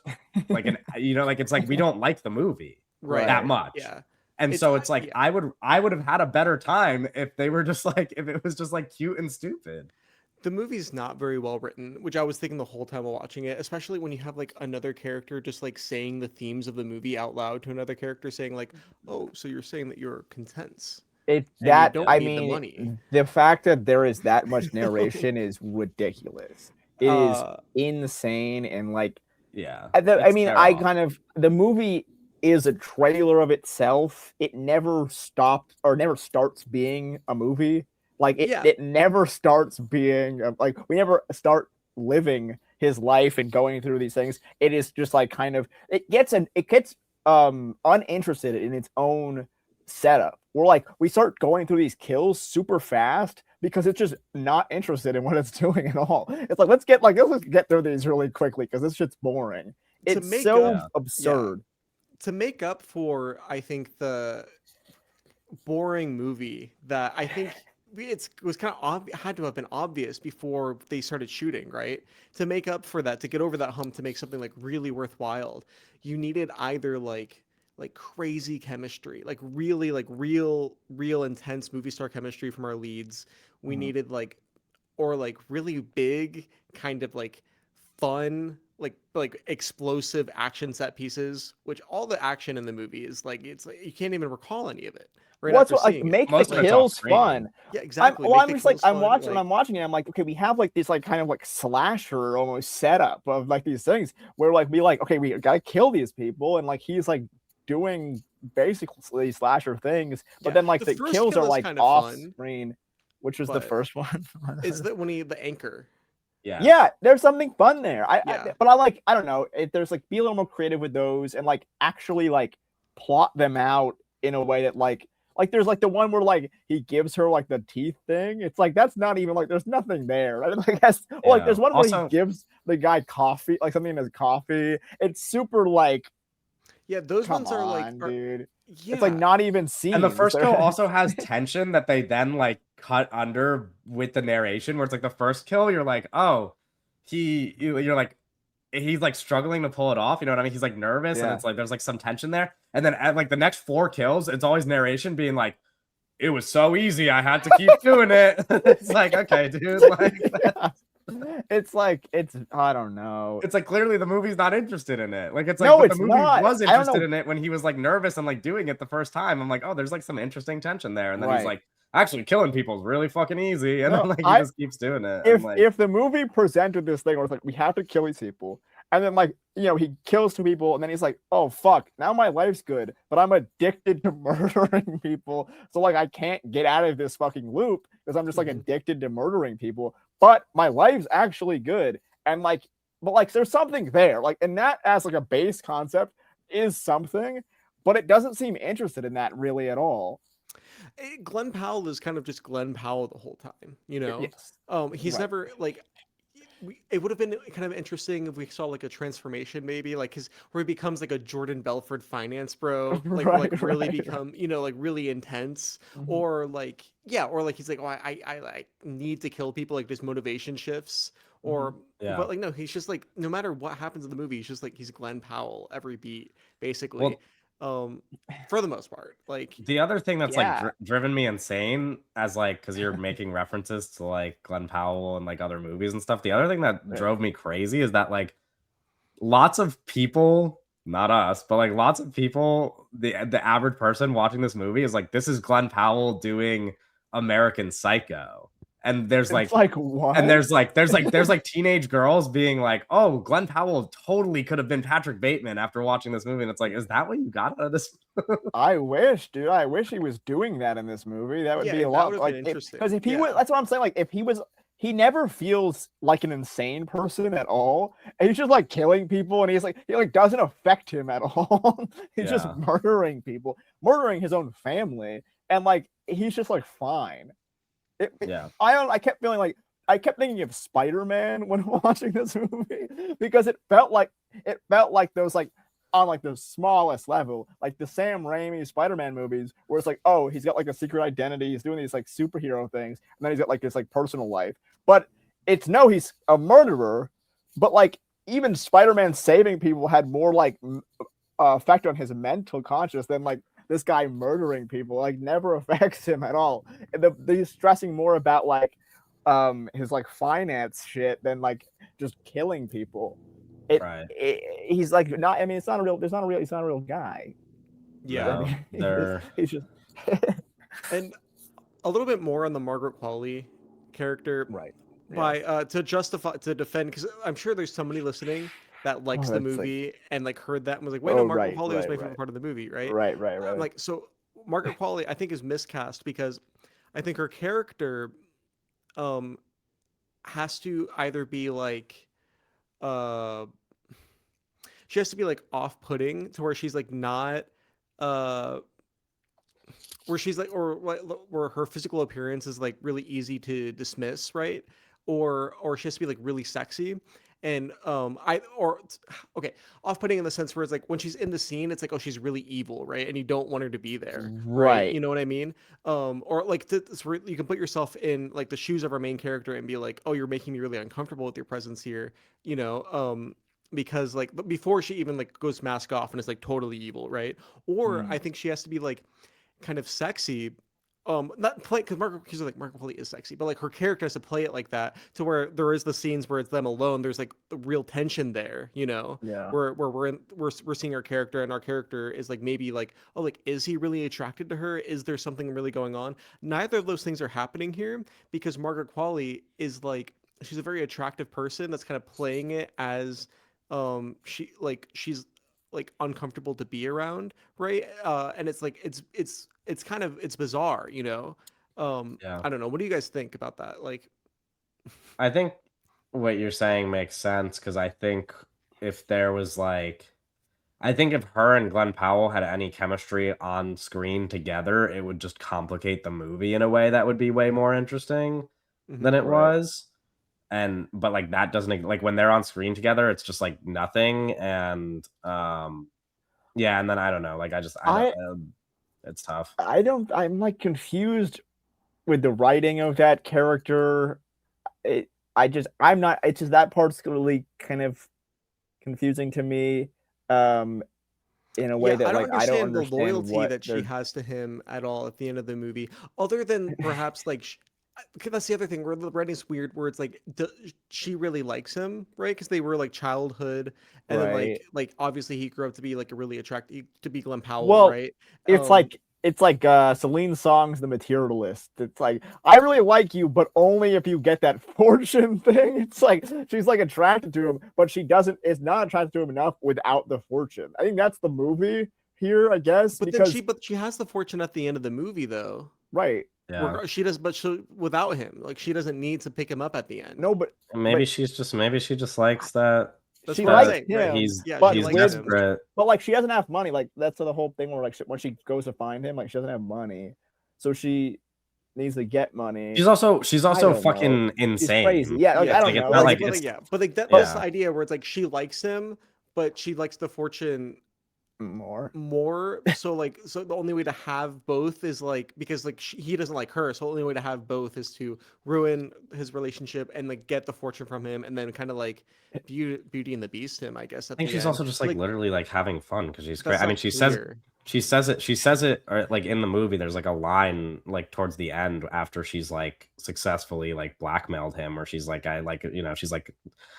like an, you know, like it's like we don't like the movie that much. Yeah. And so it's like I would have had a better time if they were just like, if it was just like cute and stupid. The movie's not very well written, which I was thinking the whole time while watching it, especially when you have like another character just like saying the themes of the movie out loud to another character, saying like, "Oh, so you're saying that you're content." It's and that you don't I need the mean, money. the fact that there is that much narration is ridiculous. It is insane, and like, yeah, I mean, I kind of, the movie is a trailer of itself. It never stops or never starts being a movie. Like it never starts being like, we never start living his life and going through these things. It is just like kind of, it gets uninterested in its own setup. We start going through these kills super fast because it's just not interested in what it's doing at all. It's like, let's get through these really quickly because this shit's boring. It's so absurd. To make up for, I think, the boring movie that I think it was kind of had to have been obvious before they started shooting, right? To make up for that, to get over that hump, to make something like really worthwhile, you needed either like crazy chemistry, like really like real intense movie star chemistry from our leads. We needed like, or like really big kind of like fun like explosive action set pieces, which all the action in the movie is like, it's like you can't even recall any of it, right What's after what like seeing it. make the Most of it's off kills screen. fun. Yeah, exactly. Well, Make I'm the just like kills fun. I'm watching it. I'm like, okay, we have like this like kind of like slasher almost setup of like these things where like we like okay, we gotta kill these people, and like he's like doing basically slasher things, but Yeah, then like the the first kills kill are is like kind of off fun, screen, which was the but first one. is that when the anchor? Yeah. Yeah, there's something fun there. Yeah. But I like I don't know. There's like be a little more creative with those and like actually like plot them out in a way that like there's like the one where like he gives her like the teeth thing. It's like that's not even like there's nothing there. Right? Like that's or like Yeah. there's one where he Also, gives the guy coffee, like something in his coffee. It's super like Yeah, those come ones are like on, dude. It's like yeah. not even and the scenes. first kill They're also has tension that they then like cut under with the narration, where it's like the first kill, you're like, oh, you're like, he's like struggling to pull it off. You know what I mean? He's like nervous, and yeah. it's like there's like some tension there. And then at like the next 4 kills, it's always narration being like, it was so easy, I had to keep doing it. It's like, okay, dude, like Yeah. It's like it's I don't know. it's like clearly the movie's not interested in it. Like it's like, No, but the it's movie not. was I don't interested know. in it when he was like nervous and like doing it the first time. I'm like, oh, there's like some interesting tension there. And then he's Right. like, actually killing people is really fucking easy. And No, then like he just keeps doing it. And like, if the movie presented this thing where it's like we have to kill these people, and then like he kills 2 people, and then he's like, oh fuck, now my life's good, but I'm addicted to murdering people, so like I can't get out of this fucking loop because I'm just like addicted to murdering people, but my life's actually good, and like, but like there's something there, like, and that as like a base concept is something, but it doesn't seem interested in that really at all. Glen Powell is kind of just Glen Powell the whole time, you know. Yes. He's Right. never like it would have been kind of interesting if we saw like a transformation maybe like his where he becomes like a Jordan Belfort finance bro like Right, really right. become like really intense Mhm. or like yeah or like he's like oh I like need to kill people like just motivation shifts or yeah. but like no he's just like no matter what happens in the movie he's just like he's Glen Powell every beat basically Well, for the most part like the other thing that's like Yeah. driven me insane as like, because you're making references to like Glenn Powell and like other movies and stuff. The other thing that Yeah. drove me crazy is that like lots of people, not us, but like lots of people, the average person watching this movie is like, this is Glenn Powell doing American Psycho. And there's It's like like what? and there's like teenage girls being like, oh, Glenn Powell totally could have been Patrick Bateman after watching this movie. And it's like, is that what you got out of this? I wish, dude. I wish he was doing that in this movie. That would yeah be a that lot would have like been interesting because if he yeah. was, that's what I'm saying. Like if he was, he never feels like an insane person at all. And he's just like killing people, and he's like he like doesn't affect him at all. He's just Yeah. murdering people, murdering his own family, and like he's just like fine. Yeah. I kept feeling like I kept thinking of Spider-Man when watching this movie because it felt like those like on like the smallest level, like the Sam Raimi Spider-Man movies, where it's like, oh, he's got like a secret identity, he's doing these like superhero things, and then he's got like this like personal life. But it's no, he's a murderer. But like even Spider-Man saving people had more like effect on his mental conscious than like this guy murdering people. Like never affects him at all. He's stressing more about like his like finance shit than like just killing people. Right. He's like not. I mean, it's not a real. There's not a real. He's not a real guy. Yeah. I mean, they're he's just And a little bit more on the Margaret Qualley character right. by to defend because I'm sure there's somebody listening that likes the that's like- movie and like heard that and was like, wait, no, Oh, Margaret right, Qualley was my right, favorite right. part of the movie, right? Right. I'm like, so Margaret Qualley, I think, is miscast because I think her character has to either be like she has to be like off-putting to where she's like not uh where she's like or where her physical appearance is like really easy to dismiss, right? Or she has to be like really sexy. And okay, off-putting in the sense where it's like when she's in the scene, it's like, oh, she's really evil, right? And you don't want her to be there, right? You know what I mean? Or like you can put yourself in like the shoes of our main character and be like, oh, you're making me really uncomfortable with your presence here, you know? Because like before she even like goes mask off and is like totally evil, right? Or I think she has to be like kind of sexy not play because Marco Pauly is sexy, but like her character has to play it like that to where there is the scenes where it's them alone. There's like the real tension there, you know, Yeah. where we're seeing our character and our character is like maybe like, oh, like is he really attracted to her? Is there something really going on? Neither of those things are happening here because Margaret Qualley is like she's a very attractive person that's kind of playing it as she's like uncomfortable to be around, right? And it's like it's kind of it's bizarre, you know. Yeah. I don't know. What do you guys think about that? Like, I think what you're saying makes sense because I think if there was like I think if her and Glenn Powell had any chemistry on screen together, it would just complicate the movie in a way that would be way more interesting than mhm. it Right. was. And but like that doesn't like when they're on screen together, it's just like nothing. And yeah, and then I don't know, like I don't I it's tough. I don't. I'm like confused with the writing of that character. It. I'm not. It's just that part's really kind of confusing to me. Um, in a way Yeah, that I don't like I don't understand the understand loyalty what that she they're. has to him at all at the end of the movie, other than perhaps like. 'Cause that's the other thing where the writing's weird, where it's like she really likes him, right? Because they were like childhood, and then Right. obviously he grew up to be like a really attractive to be Glenn Powell, Well, right? it's Um, like Celine Song's The Materialist. It's like I really like you, but only if you get that fortune thing. It's like she's like attracted to him, but she doesn't is not attracted to him enough without the fortune. I think that's the movie here, I guess, because but she has the fortune at the end of the movie though. right. Yeah. She does, but without him, like she doesn't need to pick him up at the end. No, Maybe but maybe she just likes that That's she what I'm likes saying, right? him, Yeah, she but he's likes with him. desperate. but like she doesn't have money. Like that's the whole thing where like when she goes to find him, like she doesn't have money, so she needs to get money. She's I also don't know. fucking She's crazy. insane. Yeah, like I Yeah, don't Like it's know. not Like like but it's like, yeah, but like that this yeah. idea where it's like she likes him, but she likes the fortune more. more. So like, so the only way to have both is like because like he doesn't like her, so the only way to have both is to ruin his relationship and like get the fortune from him, and then kind of like Beauty and the Beast him, I guess, I at think the she's end. also just But like like literally like having fun because she's great. that's I mean, not clear. she says it or like in the movie. There's like a line like towards the end after she's like successfully like blackmailed him, or she's like I like she's like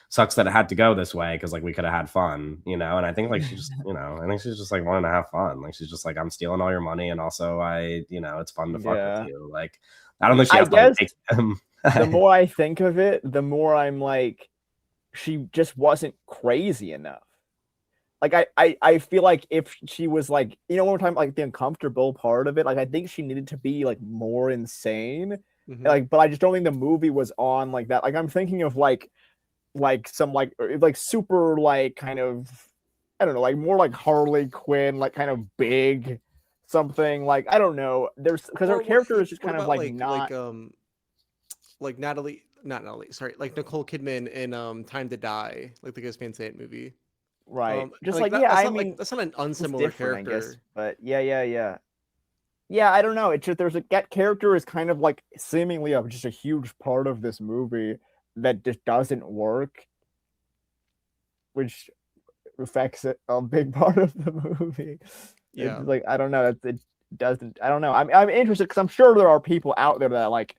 sucks that it had to go this way because like we could have had fun, And I think like she just I think she's just like wanting to have fun. Like she's just like I'm stealing all your money and also it's fun to fuck with Yeah. you. Like I don't think she I has to like guess take him. the more I think of it, the more I'm like, she just wasn't crazy enough. Like I feel like if she was like, one more time, like the uncomfortable part of it, like I think she needed to be like more insane. Mhm. Like, but I just don't think the movie was on like that. Like I'm thinking of like some like super like kind of I don't know, like more like Harley Quinn, like kind of big something. Like I don't know. There's because her Or character is just what kind of about like not like Natalie, not Natalie, sorry, like Nicole Kidman in Time to Die, like the Gus Van Sant movie. right. Just Like like yeah, I like mean that's not an it's unsimilar different, I guess. character. But yeah. Yeah, I don't know. It's just that character is kind of like seemingly just a huge part of this movie that just doesn't work, which affects it a big part of the movie. It's Yeah. like I don't know. It doesn't. I don't know. I'm interested because I'm sure there are people out there that like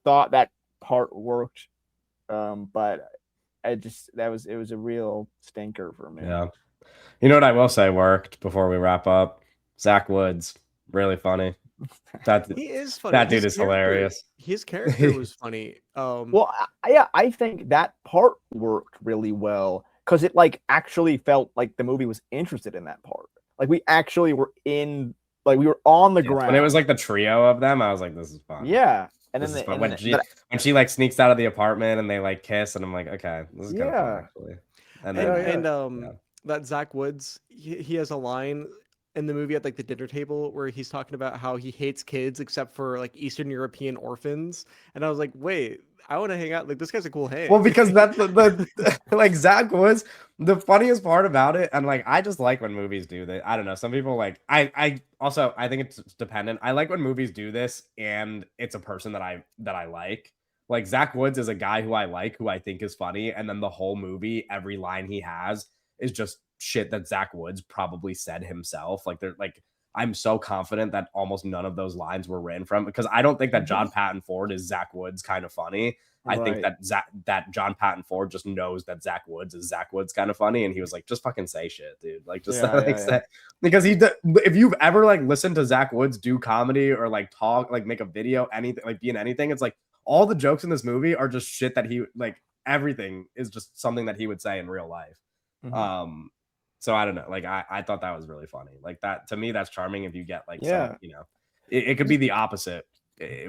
thought that part worked, but it was a real stinker for me. Yeah. You know what I will say worked before we wrap up? Zach Woods, really funny. That He is funny. that dude is hilarious. His character was funny. Well, yeah, I think that part worked really well because it like actually felt like the movie was interested in that part. Like we actually were we were on the ground. When it was like the trio of them, I was like, this is fun. Yeah. And This then is fun. and When she like sneaks out of the apartment and they like kiss, and I'm like, okay, this is kind of fun yeah. actually. And then yeah. That Zach Woods, he has a line in the movie at like the dinner table where he's talking about how he hates kids except for like Eastern European orphans, and I was like, wait, I want to hang out. Like this guy's a cool hang. Well, because that's the like Zach Woods, the funniest part about it, and like I just like when movies do that. I don't know. Some people like I also I think it's dependent. I like when movies do this and it's a person that I like. Like Zach Woods is a guy who I like, who I think is funny, and then the whole movie, every line he has is just shit that Zach Woods probably said himself. Like they're like I'm so confident that almost none of those lines were written from, because I don't think that John Patton Ford is Zach Woods kind of funny. I think Right. that John Patton Ford just knows that Zach Woods is Zach Woods kind of funny, and he was like, just fucking say shit, dude. Like, just like say, because if you've ever like listened to Zach Woods do comedy or like talk, like make a video, anything, like be in anything, it's like all the jokes in this movie are just shit that he like. Everything is just something that he would say in real life. So I don't know. Like I thought that was really funny. Like that to me, that's charming. If you get like some, you know, it could be the opposite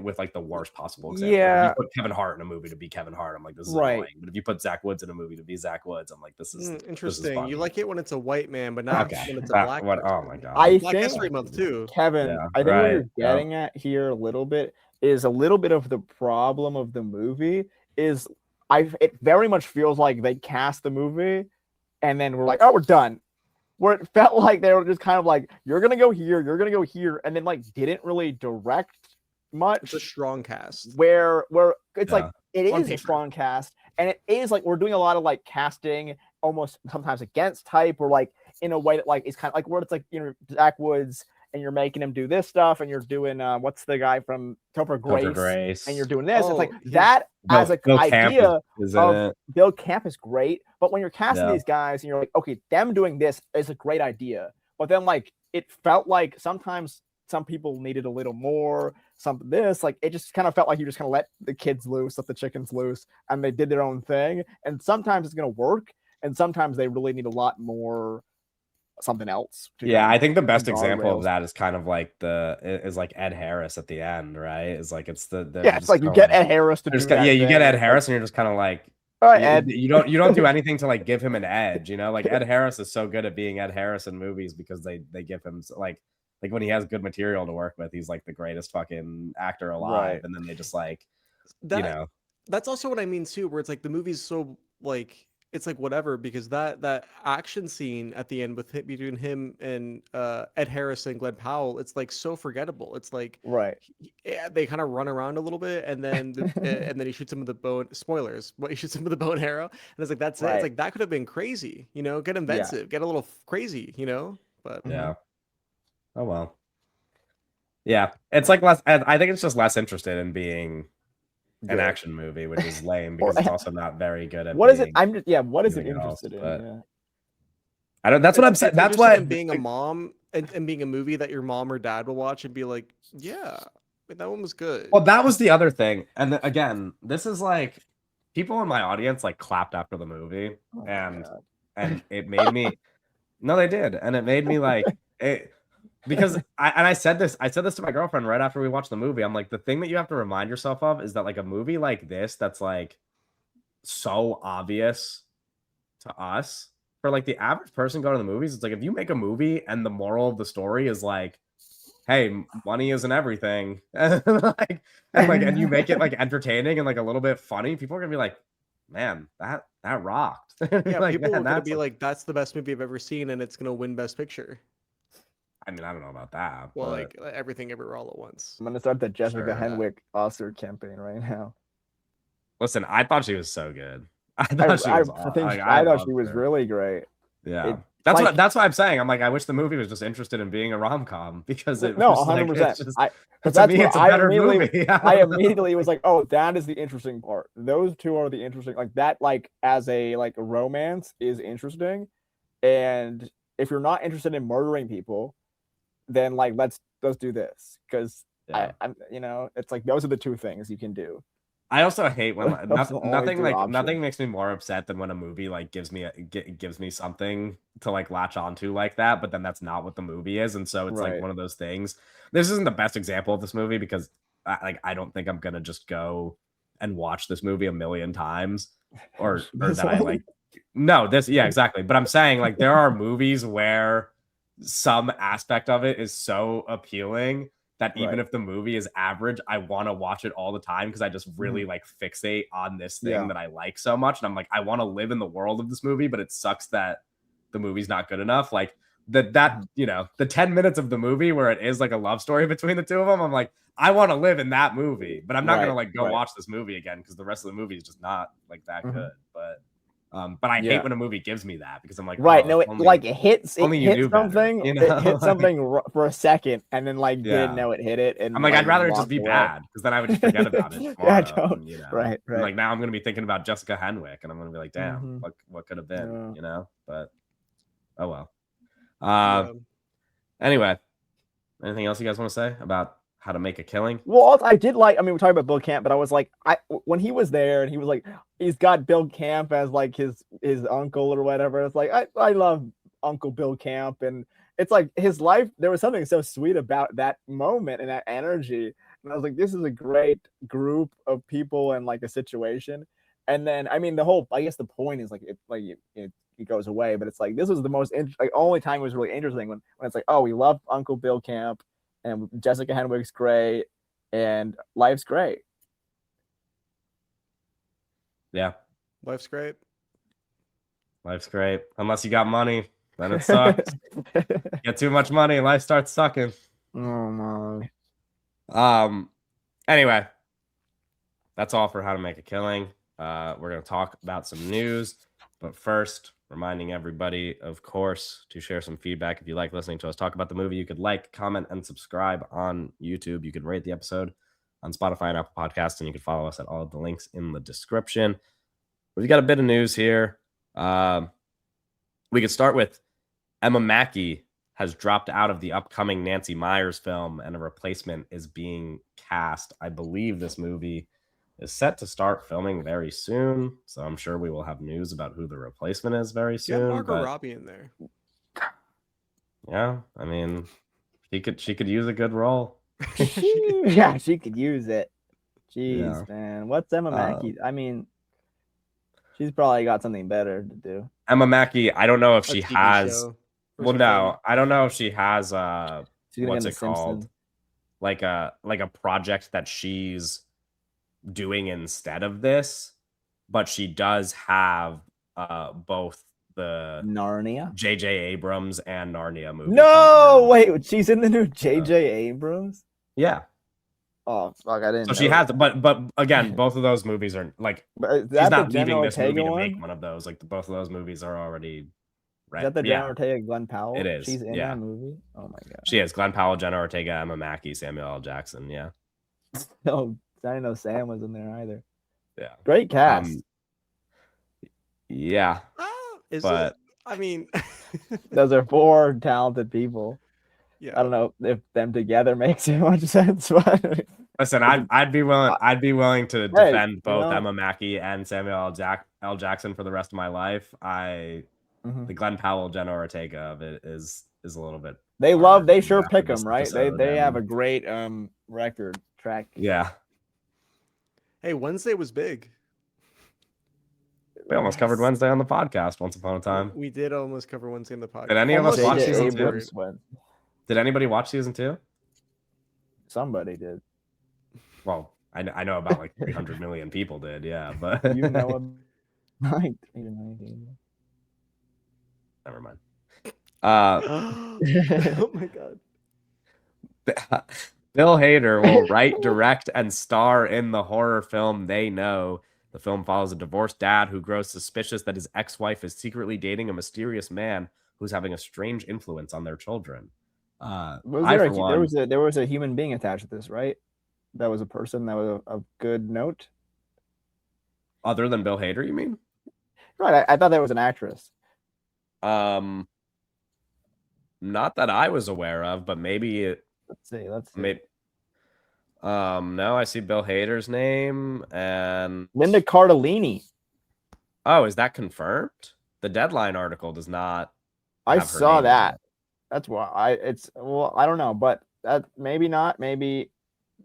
with like the worst possible example. If you put Kevin Hart in a movie to be Kevin Hart, I'm like, this is annoying. But if you put Zach Woods in a movie to be Zach Woods, I'm like, this is interesting. This is you like it when it's a white man, but not when it's a black person. Oh my god! I Black think History Month too, Kevin. I think what you're getting at here a little bit is a little bit of the problem of the movie is it very much feels like they cast the movie and then we're like, oh, we're done. Where it felt like they were just kind of like, you're gonna go here, you're gonna go here, and then like didn't really direct much. It's a strong cast. Where it's like it is a strong cast, and it is like we're doing a lot of like casting almost sometimes against type, or like in a way that like is kind of like where it's like, you know, Zach Woods and you're making him do this stuff, and you're doing what's the guy from Topher Grace, and you're doing this. It's like that as an idea of Bill Camp is great, but when you're casting these guys and you're like, okay, them doing this is a great idea, but then like it felt like sometimes some people needed a little more, something this, like it just kind of felt like you just kind of let the kids loose, let the chickens loose, and they did their own thing. And sometimes it's going to work, and sometimes they really need a lot more something else. I think the best example of that is kind of like like Ed Harris at the end, right? It's like it's it's like you get Ed Harris to do that. You get Ed Harris, and you're just kind of like, all right, Ed. You don't do anything to like give him an edge, you know? Like Ed Harris is so good at being Ed Harris in movies because they give him like when he has good material to work with, he's like the greatest fucking actor alive, and then they just like you know. That's also what I mean too, where it's like the movie's so like it's like whatever, because that action scene at the end between him and Ed Harris and Glen Powell, it's like so forgettable. It's like they kind of run around a little bit, and then and then he shoots some of the bow. Spoilers, but he shoots some of the bow and arrow, and it's like that's it. It's like that could have been crazy, you know, get inventive, get a little crazy, you know. But oh well, it's like less. I think it's just less interested in being an action movie, which is lame because it's also not very good at what is it? What is it interested in? I don't. That's what I'm saying. That's why being a mom and being a movie that your mom or dad will watch and be like, yeah, that one was good. Well, that was the other thing. And again, this is like people in my audience like clapped after the movie, and it made me. No, they did, and it made me like it. Because I said this to my girlfriend right after we watched the movie. I'm like, the thing that you have to remind yourself of is that like a movie like this that's like so obvious to us, for like the average person going to the movies, it's like if you make a movie and the moral of the story is like, hey, money isn't everything, and you make it like entertaining and like a little bit funny, people are gonna be like, man, that rocked. Yeah, people are gonna be like, that's the best movie I've ever seen, and it's gonna win Best Picture. I mean, I don't know about that. Well, like Everything Everywhere All at Once. I'm gonna start the Jessica Henwick Oscar campaign right now. Listen, I thought she was so good. I thought she was really great. Yeah, that's what I'm saying. I'm like, I wish the movie was just interested in being a rom-com, because it 100%. I immediately was like, oh, that is the interesting part. Those two are the interesting, like that, like as a like a romance is interesting, and if you're not interested in murdering people, then like let's do this, because I'm you know, it's like those are the two things you can do. I also hate when nothing makes me more upset than when a movie like gives me something to like latch onto like that, but then that's not what the movie is, and so it's like one of those things. This isn't the best example of this movie because I don't think I'm gonna just go and watch this movie a million times or that I like. No, exactly. But I'm saying like there are movies where some aspect of it is so appealing that even if the movie is average, I want to watch it all the time because I just really like fixate on this thing that I like so much. And I'm like, I want to live in the world of this movie, but it sucks that the movie's not good enough. Like that, you know, the 10 minutes of the movie where it is like a love story between the two of them, I'm like, I want to live in that movie, but I'm not going to like go watch this movie again because the rest of the movie is just not like that good. But But I hate Yeah. when a movie gives me that because I'm like, Right. oh, No, if it only, like it hits only you knew better, something. you It know? hit something for a second and then like didn't Yeah. know it hit it I'm and like, like I'd rather it just walked be away. bad because then I would just forget about it Yeah, I tomorrow. don't. And, you know, Right. and like now I'm gonna be thinking about Jessica Henwick, and I'm gonna be like, damn, Mhm. what could have been, Yeah. you know? But oh well. Yeah. Anyway, anything else you guys want to say about how to make a killing? Well, also, I did like. I mean, we're talking about Bill Camp, but I was like, when he was there and he was like, he's got Bill Camp as like his uncle or whatever. It's like I love Uncle Bill Camp, and it's like his life. There was something so sweet about that moment and that energy, and I was like, this is a great group of people and like a situation. And then, I mean, the whole. I guess the point is like it goes away, but it's like this was the most like only time it was really interesting when it's like, oh, we love Uncle Bill Camp and Jessica Henwick's great, and life's great. Yeah, Life's great. life's great. Unless you got money, then it sucks. Get too much money, life starts sucking. Oh my. Anyway, that's all for how to make a killing. We're gonna talk about some news, but first, reminding everybody, of course, to share some feedback. If you like listening to us talk about the movie, you could like, comment, and subscribe on YouTube. You could rate the episode on Spotify and Apple Podcasts, and you can follow us at all of the links in the description. We've got a bit of news here. We could start with Emma Mackey has dropped out of the upcoming Nancy Meyers film, and a replacement is being cast. I believe this movie is set to start filming very soon, so I'm sure we will have news about who the replacement is very Yeah, soon. Margot Robbie in there. Yeah, I mean, she could use a good role. Yeah, she could use it. Jeez, Yeah. man. What's Emma Mackey? I mean, she's probably got something better to do. Emma Mackey, I don't know if A she TV has. show or Well, something. no, I don't know if she has. She's gonna get What's in it The called? Simpsons. Like a project that she's doing instead of this, but she does have both the Narnia. J.J. Abrams and Narnia movie. No, wait, she's in the new J.J. Abrams. Yeah. Oh fuck, I didn't. So know she has, that. but again, both of those movies are like, But is she's that the not Jenna leaving this movie Ortega to one? make one of those. Like both of those movies are already Is right. that the Yeah, Jenna Ortega Glen Powell? it is. She's in Yeah. that movie. Oh my god. She is. Glen Powell, Jenna Ortega, Emma Mackey, Samuel L. Jackson. Yeah. No, I didn't know Sam was in there either. Yeah. Great cast. Yeah. Is But it? I mean, Those are four talented people. yeah. I don't know if them together makes too much sense, but listen, I'd be willing to Hey, defend both you know- Emma Mackey and Samuel L. Jackson for the rest of my life. The Glen Powell, Jenna Ortega of it is a little bit. they harder they to sure do after pick this them, right? episode, They have and- a great record track. Yeah. Hey, Wednesday was big. We almost covered Wednesday on the podcast once upon a time. We did almost cover Wednesday in the podcast. Did any of us Almost watch J.J. season two? Abrams went. Did anybody watch season 2? Somebody did. Well, I know about like 300 million people did, yeah, but You know like 19. never mind. Oh my god. Bill Hader will write, direct, and star in the horror film They Know. The film follows a divorced dad who grows suspicious that his ex-wife is secretly dating a mysterious man who's having a strange influence on their children. There was a human being attached to this, right? That was a person that was a good note. Other than Bill Hader, you mean? Right. I thought that was an actress. Not that I was aware of, but maybe Let's see. maybe. No, I see Bill Hader's name and Linda Cardellini. Oh, is that confirmed? The Deadline article does not. I have her saw name that. on it. That's why I don't know, but that maybe not. Maybe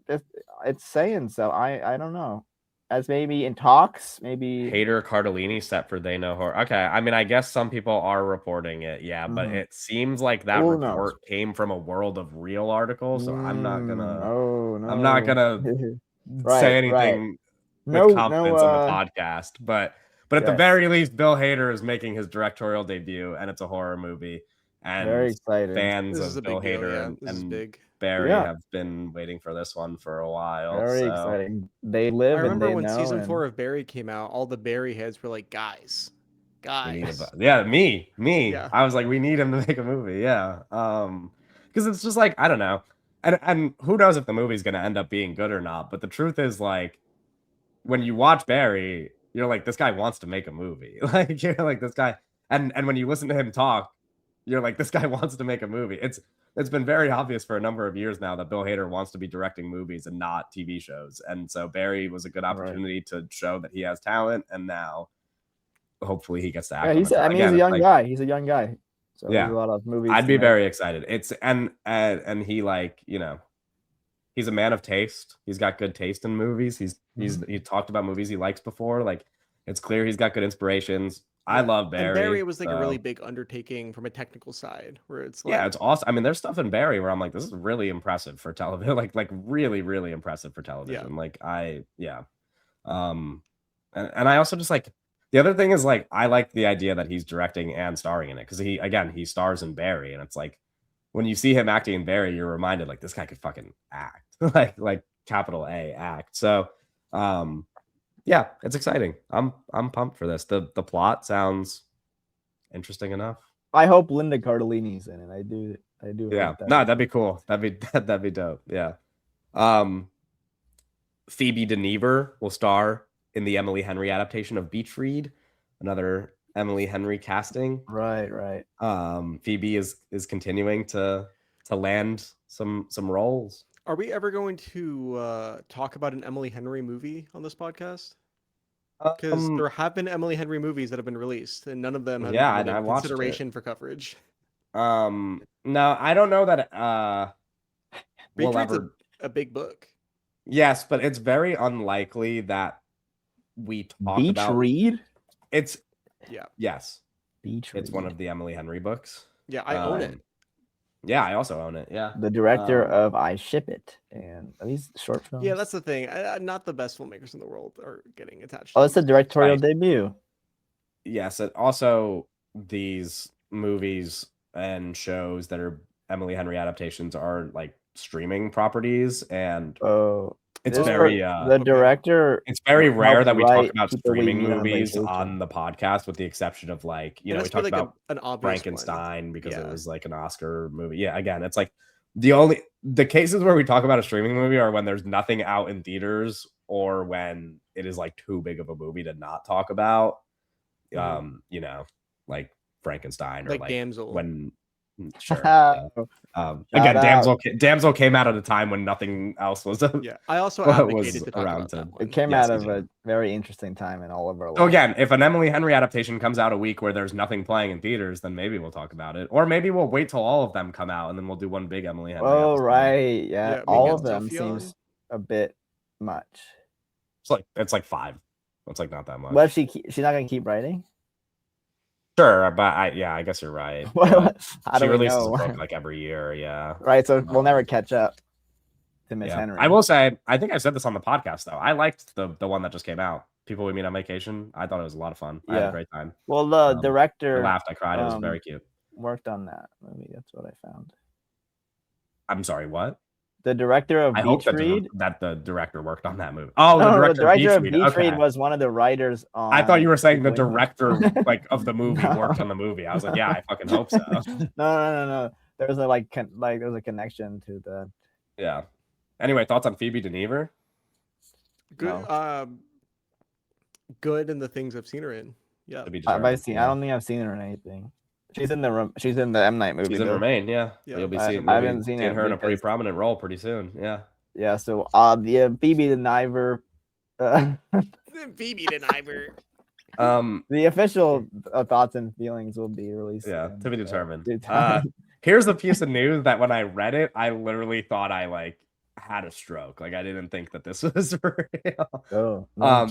it's saying so. I don't know. As maybe in talks, maybe Hader Cardellini set for They Know Horror. Okay, I mean, I guess some people are reporting it, yeah, but it seems like that Who report knows? came from a World of Real article, so I'm not gonna. Oh no! I'm not gonna Right, say anything No, with confidence no, on the podcast, but at the yes. very least, Bill Hader is making his directorial debut, and it's a horror movie. And Very excited. fans This is a of Bill big deal, Hader yeah. This is and big. Barry Yeah. have been waiting for this one for a while. Very so. exciting. They I live and remember they when know. season and- 4 of Barry came out, all the Barry heads were like, guys, guys. Me. Yeah. I was like, we need him to make a movie. Yeah. Because it's just like, I don't know. And who knows if the movie's gonna end up being good or not. But the truth is, like, when you watch Barry, you're like, this guy wants to make a movie. Like, you're like, this guy, and when you listen to him talk, you're like, this guy wants to make a movie. It's been very obvious for a number of years now that Bill Hader wants to be directing movies and not TV shows. And so Barry was a good opportunity to show that he has talent, and now hopefully he gets to act. Yeah, he's a young guy. He's a young guy. So yeah, there's a lot of movies. I'd be very excited. It's and he, like, you know, he's a man of taste. He's got good taste in movies. He talked about movies he likes before. Like, it's clear he's got good inspirations. I love Barry. And Barry was like a really big undertaking from a technical side, where it's like, yeah, it's awesome. I mean, there's stuff in Barry where I'm like, this is really impressive for television. Like really, really impressive for television. Yeah. Like and I also just like, the other thing is, like, I like the idea that he's directing and starring in it, because he stars in Barry, and it's like, when you see him acting in Barry, you're reminded, like, this guy could fucking act, like capital A act. So, yeah, it's exciting. I'm pumped for this. The plot sounds interesting enough. I hope Linda Cardellini's in it. I do. Yeah, hope that. No, that'd be cool. That'd be dope. Yeah. Phoebe DeNever will star in the Emily Henry adaptation of Beach Read, another Emily Henry casting. Right. Phoebe is continuing to land some roles. Are we ever going to talk about an Emily Henry movie on this podcast? Because there have been Emily Henry movies that have been released, and none of them have been given consideration for coverage. No, I don't know that we'll ever a big book. Yes, but it's very unlikely that we talk Beach about Read. It's yes. Beach It's Read. one of the Emily Henry books. Yeah, I own it. Yeah, I also own it. Yeah. The director of I Ship It and these short films. Yeah, that's the thing. Not the best filmmakers in the world are getting attached. Oh, it's a directorial debut. Yes, it also, these movies and shows that are Emily Henry adaptations are like streaming properties, and it's very the director. It's very rare that we talk about People We streaming Meet on movies Vacation. on the podcast, with the exception of, like, you know, we talked about Frankenstein because it was like an Oscar movie. Yeah, again, it's like the cases where we talk about a streaming movie are when there's nothing out in theaters, or when it is like too big of a movie to not talk about. You know, like Frankenstein, or like Damsel. When again, Damsel came out at a time when nothing else was. I also advocated to talk around about that one. It came out of a very interesting time in all of our lives. So again, if an Emily Henry adaptation comes out a week where there's nothing playing in theaters, then maybe we'll talk about it, or maybe we'll wait till all of them come out and then we'll do one big Emily Henry. Oh right, yeah, all of them seems a bit much. It's like 5. It's like not that much. But she's not gonna keep writing. Sure, but I guess you're right. She releases a book like every year. Yeah. Right. So we'll never catch up to Miss Henry. I will say, I think I said this on the podcast though. I liked the one that just came out. People We Meet on Vacation. I thought it was a lot of fun. I had a great time. Well, the director. I laughed. I cried. It was very cute. Worked on that movie. That's what I found. I'm sorry. What? The director of Beach Read? That the director worked on that movie. Oh, no, the director of Beach Read was one of the writers on. I thought you were saying the director of the movie worked on the movie. I was like, yeah, I fucking hope so. No. There's there's a connection to the. Yeah. Anyway, thoughts on Phoebe DeNever? Good. No. Good in the things I've seen her in. Yeah. I don't think I've seen her in anything. She's in the M. Night movie. She's in Remain, yeah. You'll be seeing her in a pretty prominent role pretty soon. Yeah. Yeah. So the Phoebe DeNever. Phoebe DeNever. The official thoughts and feelings will be released. Yeah, to be determined. Here's a piece of news that when I read it, I literally thought I like had a stroke. Like I didn't think that this was real. Oh. No.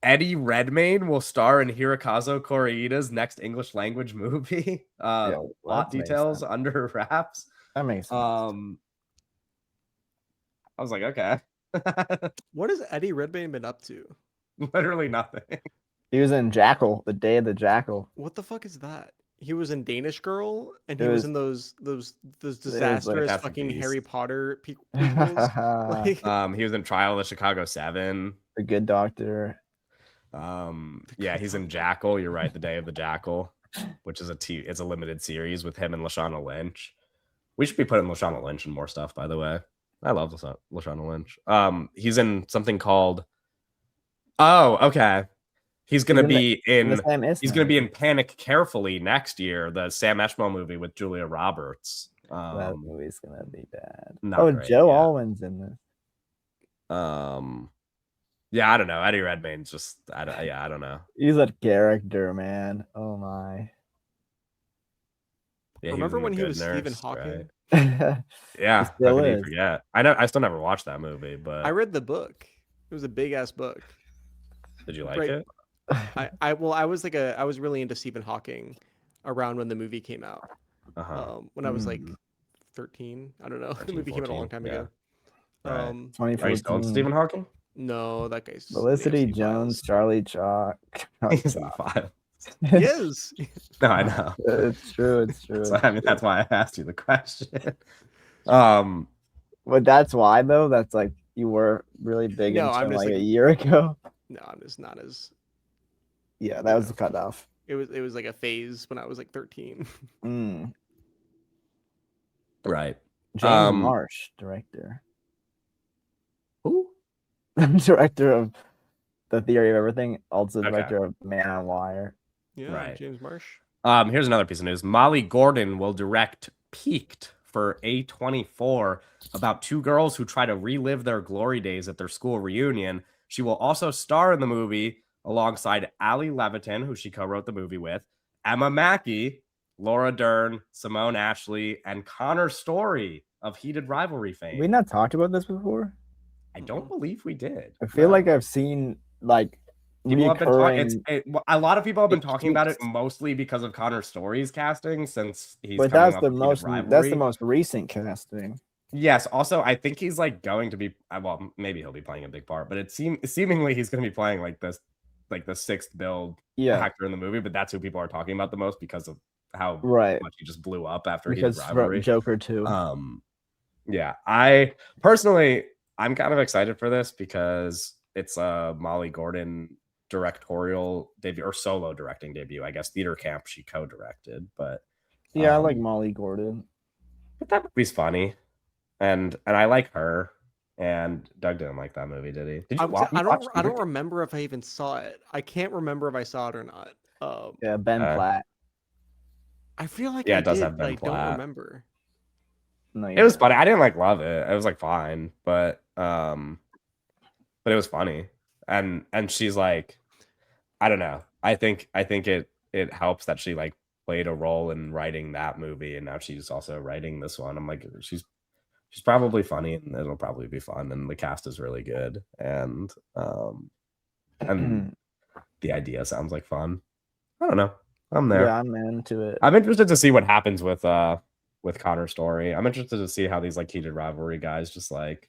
Eddie Redmayne will star in Hirokazu Koreeda's next English language movie. Plot details under wraps. That makes sense. I was like, okay. What has Eddie Redmayne been up to? Literally nothing. He was in Jackal, The Day of the Jackal. What the fuck is that? He was in Danish Girl, and he was in those disastrous fucking Harry Potter prequels. He was in Trial of the Chicago 7. The Good Doctor. Yeah, he's in Jackal. You're right, The Day of the Jackal, which is it's a limited series with him and Lashana Lynch. We should be putting Lashana Lynch in more stuff, by the way. I love Lashana Lynch. He's in something called. Oh, okay. He's gonna be in. He's gonna be in Panic Carefully next year, the Sam Esmail movie with Julia Roberts. That movie's gonna be bad. Great, Joe Alwyn's in this. Yeah, I don't know. Eddie Redmayne's just. I don't know. He's a character, man. Oh my. Yeah, remember when he was Stephen Hawking? Right? Yeah, how could you forget? I still never watched that movie, but I read the book. It was a big ass book. Did you like it? I was really into Stephen Hawking around when the movie came out. When I was like 13, I don't know. The movie came out a long time ago. Right. 2014. Are you still Stephen Hawking? No, that guy's Felicity Jones, Charlie Chalk. He's in the Files. He is. No, I know. It's true. So, I mean, that's why I asked you the question. But that's why though. That's like you were really big into him like a year ago. No, I'm just not as. Yeah, that was the cutoff. It was like a phase when I was like 13. Right. James Marsh, director. Who? Director of The Theory of Everything, also director of Man on Wire. Yeah, right. James Marsh. Here's another piece of news. Molly Gordon will direct Peaked for A24 about two girls who try to relive their glory days at their school reunion. She will also star in the movie alongside Ali Levitan, who she co-wrote the movie with, Emma Mackey, Laura Dern, Simone Ashley, and Connor Story of Heated Rivalry fame. We not talked about this before? I don't believe we did. I feel like I've seen like people have been talking. A lot of people have been talking about it mostly because of Connor Story's casting, since he's. But that's the most recent casting. Yes. Also, I think he's like going to be. Well, maybe he'll be playing a big part, but seemingly he's going to be playing like this, like the sixth build actor in the movie. But that's who people are talking about the most because of how much he just blew up after Heated Rivalry. Joker 2. Yeah. I personally, I'm kind of excited for this because it's a Molly Gordon directorial debut or solo directing debut. I guess Theater Camp she co-directed, but I like Molly Gordon. But that movie's funny, and I like her. And Doug didn't like that movie, did he? Did you watch? I don't remember if I even saw it. I can't remember if I saw it or not. Ben Platt. I feel like it does have Ben Platt. I don't remember. No, it was funny. I didn't like love it. It was like fine, but it was funny. And she's like, I don't know. I think it helps that she like played a role in writing that movie, and now she's also writing this one. I'm like, she's probably funny, and it'll probably be fun, and the cast is really good, and the idea sounds like fun. I don't know. I'm there. Yeah, I'm into it. I'm interested to see what happens with Connor Story. I'm interested to see how these like Heated Rivalry guys just like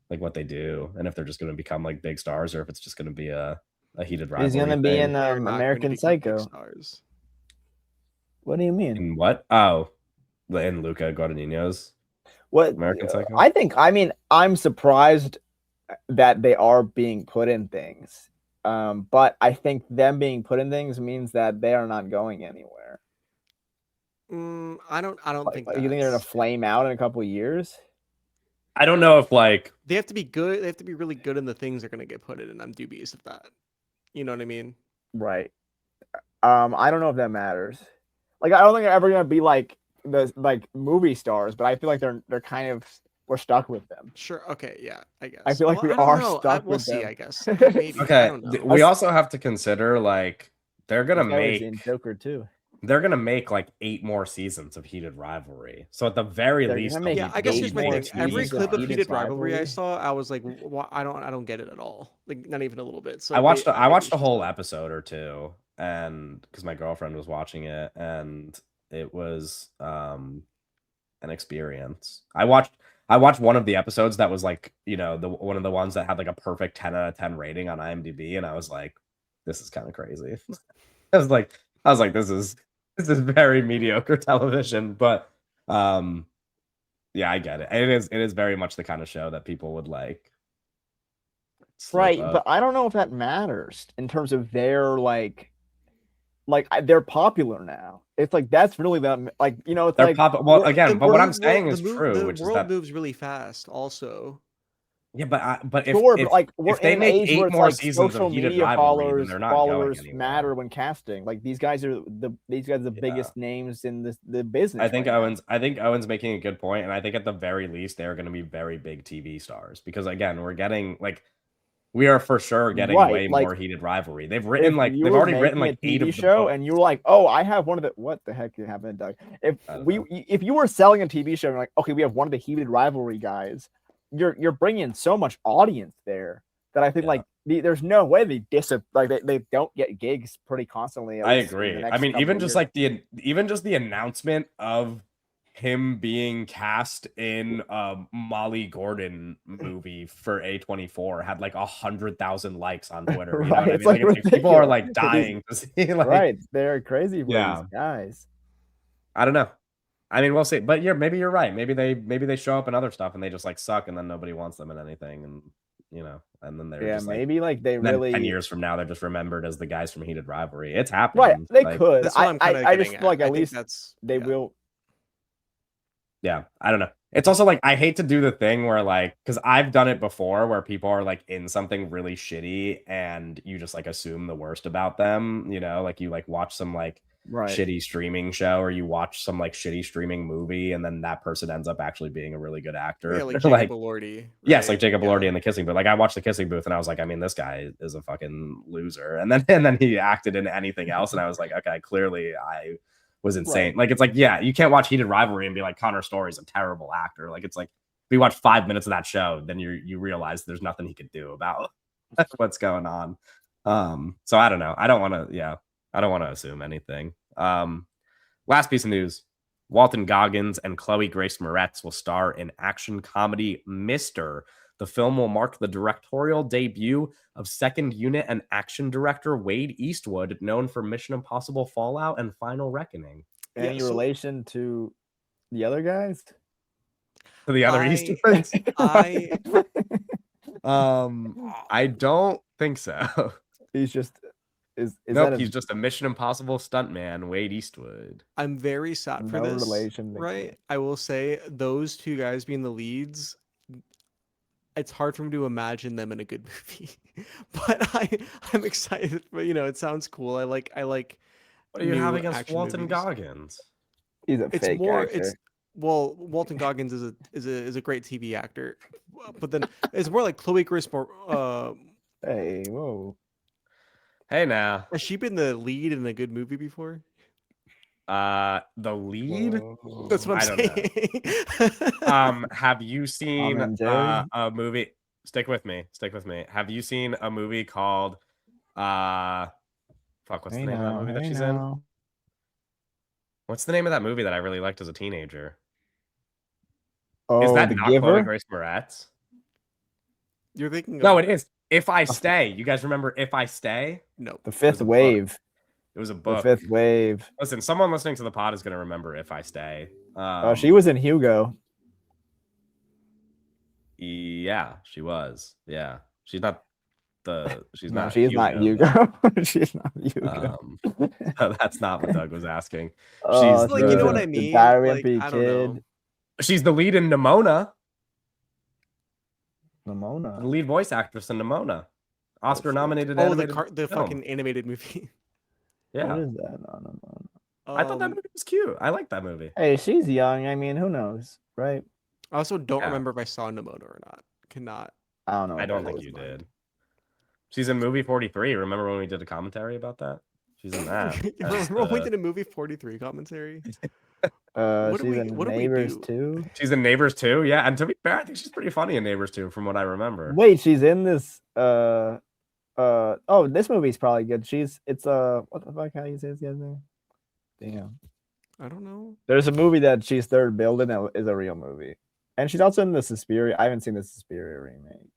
what they do, and if they're just going to become like big stars, or if it's just going to be a Heated Rivalry. He's going to be in American Psycho. What do you mean? In what? Oh, in Luca Guadagnino's American Psycho. I'm surprised that they are being put in things. But I think them being put in things means that they are not going anywhere. I don't think. You think they're gonna flame out in a couple of years? I don't know if like they have to be good. They have to be really good in the things they're gonna get put in, and I'm dubious of that. You know what I mean? Right. I don't know if that matters. Like, I don't think they're ever gonna be like the movie stars, but I feel like we're stuck with them. Sure. Okay. Yeah. I guess. I feel like we are stuck we'll with see, them. I guess. Maybe. Okay. We also have to consider like they're gonna make Joker 2. They're gonna make like 8 more seasons of Heated Rivalry. So at the very least, I guess here's my thing. Every clip of Heated Rivalry I saw, I was like, I don't get it at all. Like, not even a little bit. So I watched a whole episode or two, and because my girlfriend was watching it, and it was an experience. I watched one of the episodes that was like, one of the ones that had like a perfect 10 out of 10 rating on IMDb, and I was like, this is kind of crazy. I was like, this is very mediocre television, but yeah, I get it. It is very much the kind of show that people would like Right, slip but up. I don't know if that matters in terms of their they're popular now. It's like that's really them. Like it's They're like pop. Well, The again, but what I'm world, saying is the true, which is world that moves really fast. Also, yeah, but sure, but like we're if in they an make age where 8 it's more like seasons of social Heated media Rivalry, then they're not going followers matter anywhere. when casting. Like these guys are the Yeah. biggest names in the business right now. I think Owen's making a good point, and I think at the very least they're going to be very big TV stars because again, we're getting like we are for sure getting Right, way like more Heated Rivalry. They've if written like you they've were already written making a like 8 TV of the show books. and you were like, oh, I have one of the what the heck happened, Doug? I don't know. If you were selling a TV show and like, okay, we have one of the Heated Rivalry guys, you're bringing so much audience there that I think Yeah. there's no way they don't get gigs pretty constantly. At I least in the agree. next I mean, couple even of just years. like even just the announcement of him being cast in a Molly Gordon movie for A24 had like 100,000 likes on Twitter. You know Right, what I it's mean? like Like it's like people are ridiculous like for these. dying to see like Right, they're crazy for yeah. these guys. I don't know. I mean, we'll see. But yeah, maybe you're right. Maybe they show up in other stuff and they just like suck and then nobody wants them in anything and and then they're Yeah, just like maybe like they then 10 really years from now they're just remembered as the guys from Heated Rivalry. It's right. happened. They Like could. that's what I'm kind of I just getting feel like at. at I think least that's they will. yeah, I don't know. It's also like I hate to do the thing where like because I've done it before where people are like in something really shitty and you just like assume the worst about them, like you like watch some like Right. shitty streaming show or you watch some like shitty streaming movie and then that person ends up actually being a really good actor. Yeah, like Jacob Elordi. Right? Yes, like Jacob Elordi in The Kissing Booth. Like I watched The Kissing Booth and I was like, I mean, this guy is a fucking loser. And then he acted in anything else and I was like, okay, clearly I was insane. Right. Like it's like, yeah, you can't watch Heated Rivalry and be like Connor Story's a terrible actor. Like it's like if you watch 5 minutes of that show, then you realize there's nothing he could do about what's going on. So I don't know. I don't want to assume anything. Last piece of news. Walton Goggins and Chloe Grace Moretz will star in action comedy Mr. The film will mark the directorial debut of second unit and action director Wade Eastwood, known for Mission Impossible Fallout and Final Reckoning. Any relation to the other guys? To the other Eastwoods? I don't think so. He's just he's just a Mission Impossible stuntman, Wade Eastwood. I'm very sad for this. Relation, right? I will say those two guys being the leads. It's hard for me to imagine them in a good movie, but I'm excited. But it sounds cool. I like. What are you having against Walton Goggins? He's a fake actor. Walton Goggins is a great TV actor, but then it's more like Chloe Grace Moretz. Hey, whoa. Hey now. Has she been the lead in a good movie before? The lead? Whoa. That's what I'm saying. Have you seen a movie? Stick with me. Have you seen a movie called what's the name of that movie that she's in? What's the name of that movie that I really liked as a teenager? Oh, is that The not Giver? Chloe Grace Moretz? You're thinking No, it is. If I Stay. You guys remember If I Stay? No. The Fifth Wave. It was a book. The Fifth Wave. Listen, someone listening to the pod is going to remember If I Stay. She was in Hugo. Yeah, she was. Yeah, she's not Hugo. Not Hugo. She's not Hugo. That's not what Doug was asking. She's like, you know what I mean? Like, I don't know. She's the lead in Nimona. Nimona. The lead voice actress in Nimona. Oscar nominated. Oh, the fucking animated movie. Yeah. What is that? No. I thought that movie was cute. I like that movie. Hey, she's young. I mean, who knows, right? I also don't remember if I saw Nimona or not. Cannot. I don't know. I don't think you did. She's in movie 43. Remember when we did a commentary about that? She's in that. Remember when we did a movie 43 commentary? She's in Neighbors 2. She's in Neighbors 2, yeah. And to be fair, I think she's pretty funny in Neighbors 2, from what I remember. Wait, she's in this. Oh, this movie's probably good. It's what the fuck? How do you say this guy's name? Damn. I don't know. There's a movie that she's third building that is a real movie, and she's also in the Suspiria. I haven't seen the Suspiria remake.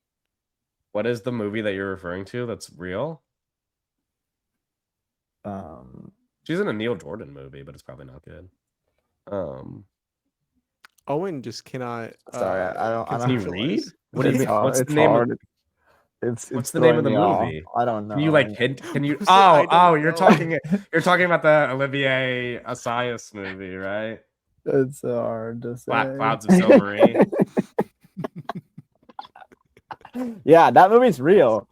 What is the movie that you're referring to that's real? She's in a Neil Jordan movie, but it's probably not good. Owen just cannot. Sorry, I don't. Can he read? What do you mean? What's the name? What's the name of the throwing me off. movie? I don't know. Can you like hint? Can you? Say, I don't You're know. talking about the Olivier Assayas movie, right? It's so hard to say. Clouds of Silvery. Yeah, that movie's real,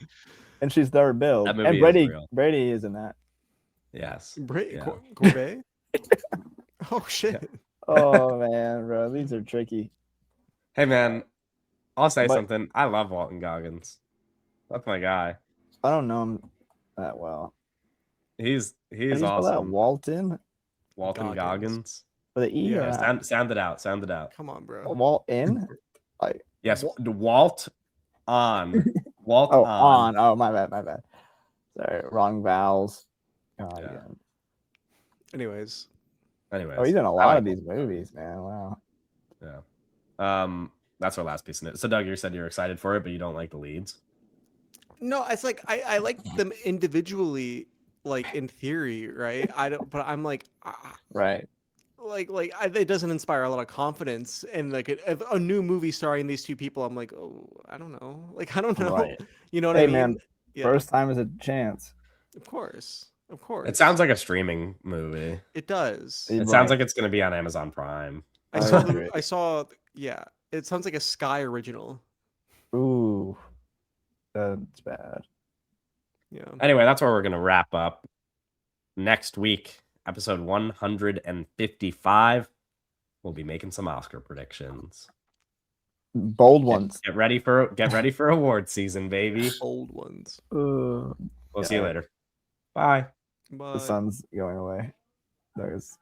and she's third billed. That movie And is Brady real. Brady is in that. Yes. Bray, Yeah. Corbet? Oh shit! Oh man, bro, these are tricky. Hey man, I'll say But- something. I love Walton Goggins. That's my guy. I don't know him that well. He's How do you spell that? awesome. Walton Walton Goggins. Goggins. with an E Yeah, or Yeah, an sound it out. Sound it out. Come on, bro. Walton? Yes, Walt on. Walt Oh, on. on. Oh, my bad. Sorry, wrong vowels. God, Yeah. again. Anyways, Anyways. Oh, he's in a I lot like of these movies, man. Wow. Yeah. That's our last piece of it. So Doug, you said you're excited for it, but you don't like the leads. no, it's like I like them individually, like in theory, right? I don't, but I'm like, Right. it doesn't inspire a lot of confidence. And like a new movie starring these two people, I'm like, oh, I don't know, like I don't know, Right. you know what Hey, I mean? man, Yeah, first time is a chance. of course, of course. It sounds like a streaming movie. it does. Yeah. It sounds like it's going to be on Amazon Prime. I I saw agree. yeah. It sounds like a Sky original. Ooh, that's bad. Yeah. Anyway, that's where we're going to wrap up. Next week, episode 155, we'll be making some Oscar predictions. Bold ones. Get ready for award season, baby. Old ones. We'll see you Yeah. later. Bye. Bye. The sun's going away. There's